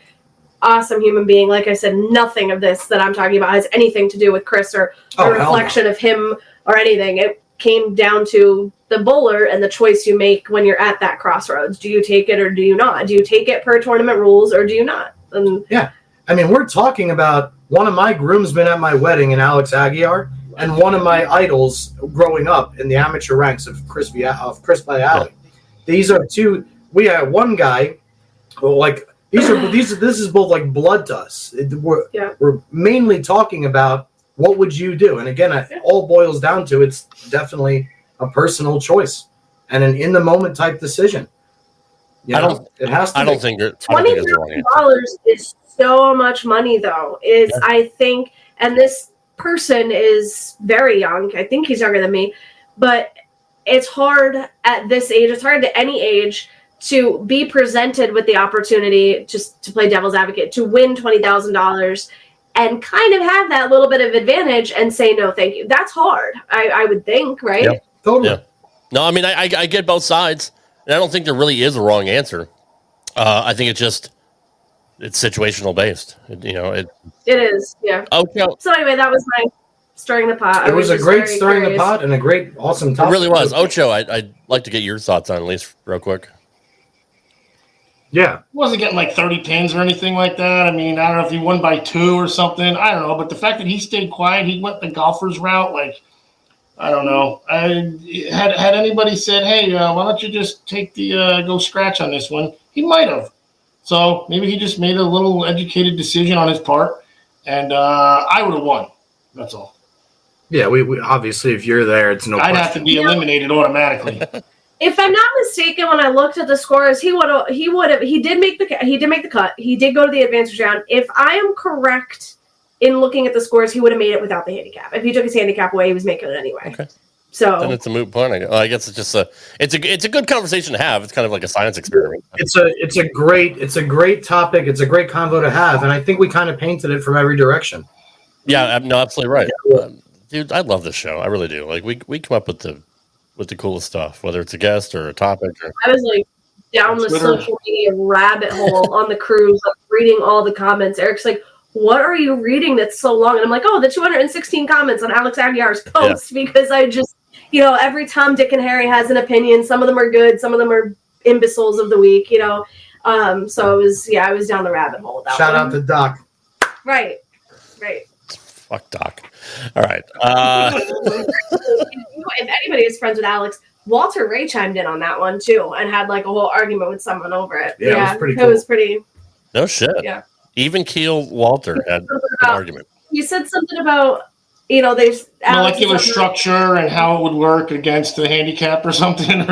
Awesome human being. Like I said, nothing of this that I'm talking about has anything to do with Chris or a reflection of him or anything. It came down to the bowler and the choice you make when you're at that crossroads. Do you take it or do you not? Do you take it per tournament rules or do you not? Yeah. We're talking about one of my groomsmen at my wedding in Alex Aguiar and one of my idols growing up in the amateur ranks of Chris Viale. These are 2. We have one guy, this is both like blood to us. We're mainly talking about what would you do? And again, it all boils down to it's definitely a personal choice and an in the moment type decision. You know, it has to. I don't think $20,000 is so much money, though. I think, and this person is very young. I think he's younger than me, but it's hard at this age. It's hard at any age to be presented with the opportunity, just to play devil's advocate, to win $20,000 and kind of have that little bit of advantage and say no, thank you. That's hard. I would think, right? Yeah. Totally. Yeah. No, I mean, I get both sides, and I don't think there really is a wrong answer. I think it's situational based. It is. Yeah. Okay. So anyway, that was my stirring the pot. It was a great stirring the pot and a great, awesome topic. It really was. Ocho, I'd like to get your thoughts on at least real quick. Yeah. He wasn't getting like 30 pins or anything like that. I mean, I don't know if he won by 2 or something. I don't know. But the fact that he stayed quiet, he went the golfer's route, like, I don't know. Had anybody said, hey, why don't you just take the go scratch on this one? He might have. So maybe he just made a little educated decision on his part, and I would have won. That's all. Yeah, we obviously, if you're there, it's no question. I'd have to be eliminated automatically. If I'm not mistaken, when I looked at the scores, he did make the cut. He did go to the advanced round. If I am correct in looking at the scores, he would have made it without the handicap. If he took his handicap away, he was making it anyway. Okay. So then it's a moot point. I guess it's just it's a good conversation to have. It's kind of like a science experiment. It's a great topic. It's a great convo to have, and I think we kind of painted it from every direction. Yeah, no, absolutely right, dude. I love this show. I really do. Like we come up with the coolest stuff, whether it's a guest or a topic. I was like down the social media rabbit hole on the cruise, like, reading all the comments. Eric's like, what are you reading that's so long? And I'm like, oh, the 216 comments on Alex Aguiar's post, because I just, every Tom, Dick, and Harry has an opinion. Some of them are good. Some of them are imbeciles of the week, So I was down the rabbit hole with that Shout one. out to Doc. Right. Fuck Doc. All right. If anybody is friends with Alex, Walter Ray chimed in on that one too and had like a whole argument with someone over it. Yeah, it was pretty cool. It was pretty. No shit. Yeah. Even keel Walter had an argument. You said something about, there's molecular structure and how it would work against the handicap or something.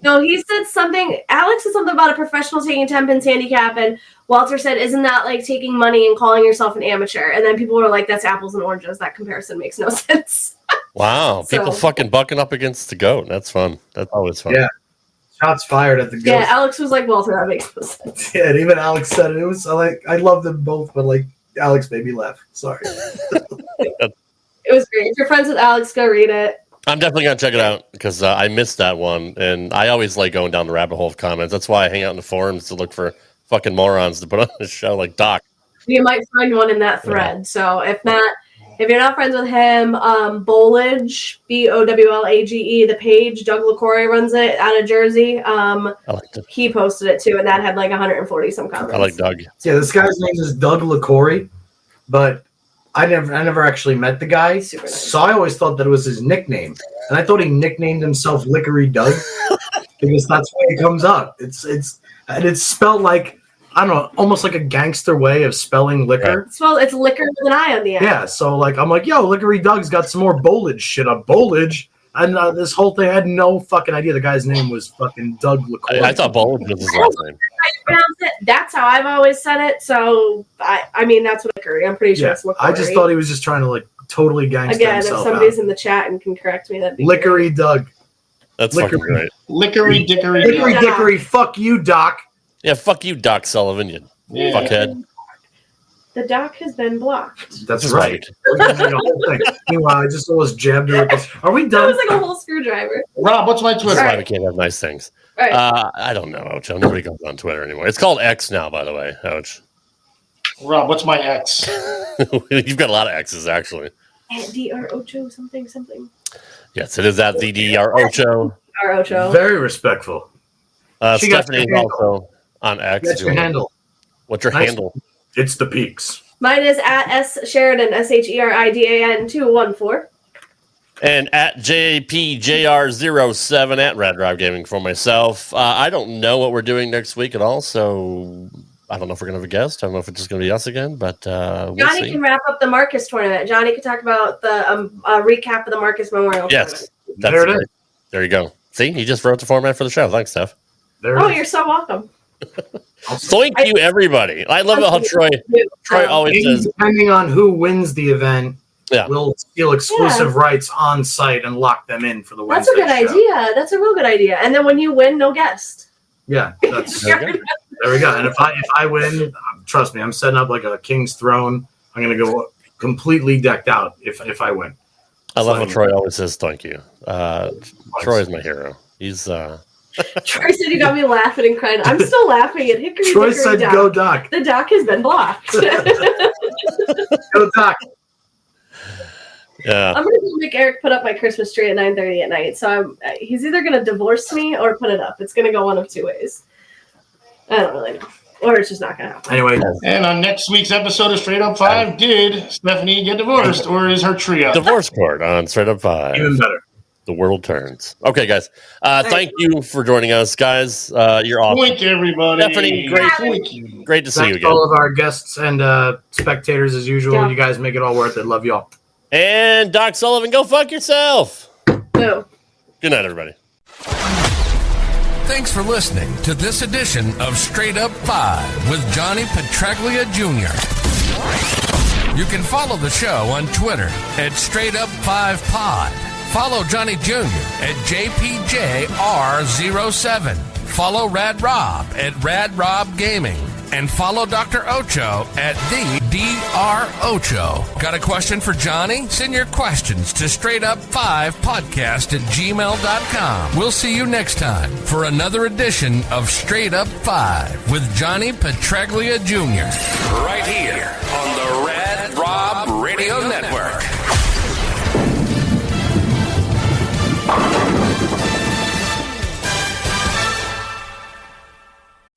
No, he said something. Alex said something about a professional taking 10 pins handicap, and Walter said, "Isn't that like taking money and calling yourself an amateur?" And then people were like, "That's apples and oranges. That comparison makes no sense." Wow, people fucking bucking up against the goat. That's fun. That's always fun. Yeah. Shots fired at the goat. Yeah, Alex was like, Walter, that makes no sense. Yeah, and even Alex said it. It was like, I love them both, but like Alex made me laugh. Sorry. It was great. If you're friends with Alex, go read it. I'm definitely going to check it out because I missed that one. And I always like going down the rabbit hole of comments. That's why I hang out in the forums to look for fucking morons to put on the show like Doc. You might find one in that thread. Yeah. So if you're not friends with him, Bowlage, Bowlage, the page, Doug LaCour runs it out of Jersey. He posted it too, and that had like 140 some comments. I like Doug. Yeah, this guy's name is Doug LaCour, but I never actually met the guy, so I always thought that it was his nickname, and I thought he nicknamed himself Lickery Doug because that's why it comes up. It's spelled like, I don't know, almost like a gangster way of spelling liquor. Well, it's liquor with an I on the end. Yeah, so like I'm like, yo, Lickery Doug's got some more Bowlage shit up. Bowlage, and this whole thing, I had no fucking idea the guy's name was fucking Doug LaCour. I thought Bowlage was his last name. That's how I've always said it. So I mean, that's what Lickery. I'm pretty sure it's Lickery. I just thought he was just trying to like totally gangster himself. If somebody's in the chat and can correct me, that'd be Lickery great. Doug. That's fucking great. Lickery Dickory. Lickery Dickory. Fuck you, Doc. Yeah, fuck you, Doc Sullivan. You fuckhead. The doc has been blocked. That's right. Meanwhile, I just almost jabbed her with this. Are we done? That was like a whole screwdriver. Rob, what's my Twitter? That's why we can't have nice things. Right. I don't know, Ocho. Nobody goes on Twitter anymore. It's called X now, by the way, Ouch. Rob, what's my X? You've got a lot of X's, actually. At Dr Ocho something. Yes, it is at the Dr Ocho. Dr Ocho. Very respectful. Stephanie is also on X. That's your handle. What's your handle? It's the Peaks. Mine is at S Sheridan, SHERIDAN 214. And at JPJR07 at Rad Rob Gaming for myself. I don't know what we're doing next week at all, so I don't know if we're going to have a guest. I don't know if it's just going to be us again, but we'll Johnny see. can wrap up the Markis tournament. Johnny can talk about the recap of the Markis Memorial Yes. Tournament. There it is. There you go. See, he just wrote the format for the show. Thanks, Steph. You're so welcome. Thank you, everybody. I love how Troy always says, depending on who wins the event, yeah, we'll steal exclusive rights on site and lock them in for the That's a Wednesday good show. idea. That's a real good idea. And then when you win, no guest. Yeah, that's there we go. And if I win, trust me, I'm setting up like a king's throne. I'm gonna go completely decked out if I win. I love how Troy always says thank you. Troy is my hero. He's Troy said you got me laughing and crying. I'm still laughing at Hickory Troy Dickory said Dock. go Doc. The dock has been blocked. Go Doc. Yeah. I'm gonna make Eric put up my Christmas tree at 9:30 at night. So he's either gonna divorce me or put it up. It's gonna go one of two ways. I don't really know, or it's just not gonna happen. Anyway, and on next week's episode of Straight Up 5, did Stephanie get divorced, or is her tree up? Divorce court on Straight Up 5. Even better. The world turns. Okay, guys. Thank you for joining us, guys. You're awesome. Thank you, everybody. Stephanie, great to see you Thanks again. all of our guests and spectators as usual. Yeah. You guys make it all worth it. Love y'all. And Doc Sullivan, go fuck yourself. No. Good night, everybody. Thanks for listening to this edition of Straight Up 5 with Johnny Petraglia Jr. You can follow the show on Twitter at Straight Up 5 Pod. Follow Johnny Jr. at JPJR07. Follow Rad Rob at Rad Rob Gaming. And follow Dr. Ocho at the Dr. Ocho. Got a question for Johnny? Send your questions to straightUp5podcast@gmail.com. We'll see you next time for another edition of Straight Up 5 with Johnny Petraglia Jr. Right here on the Rad Rob Radio Network.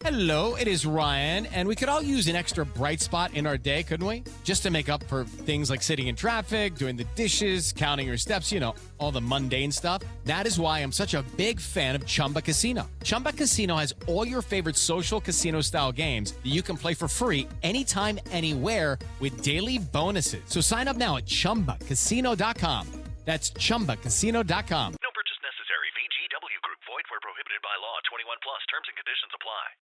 Hello, it is Ryan, and we could all use an extra bright spot in our day, couldn't we? Just to make up for things like sitting in traffic, doing the dishes, counting your steps, all the mundane stuff. That is why I'm such a big fan of Chumba Casino. Chumba Casino has all your favorite social casino-style games that you can play for free anytime, anywhere with daily bonuses. So sign up now at ChumbaCasino.com. That's ChumbaCasino.com.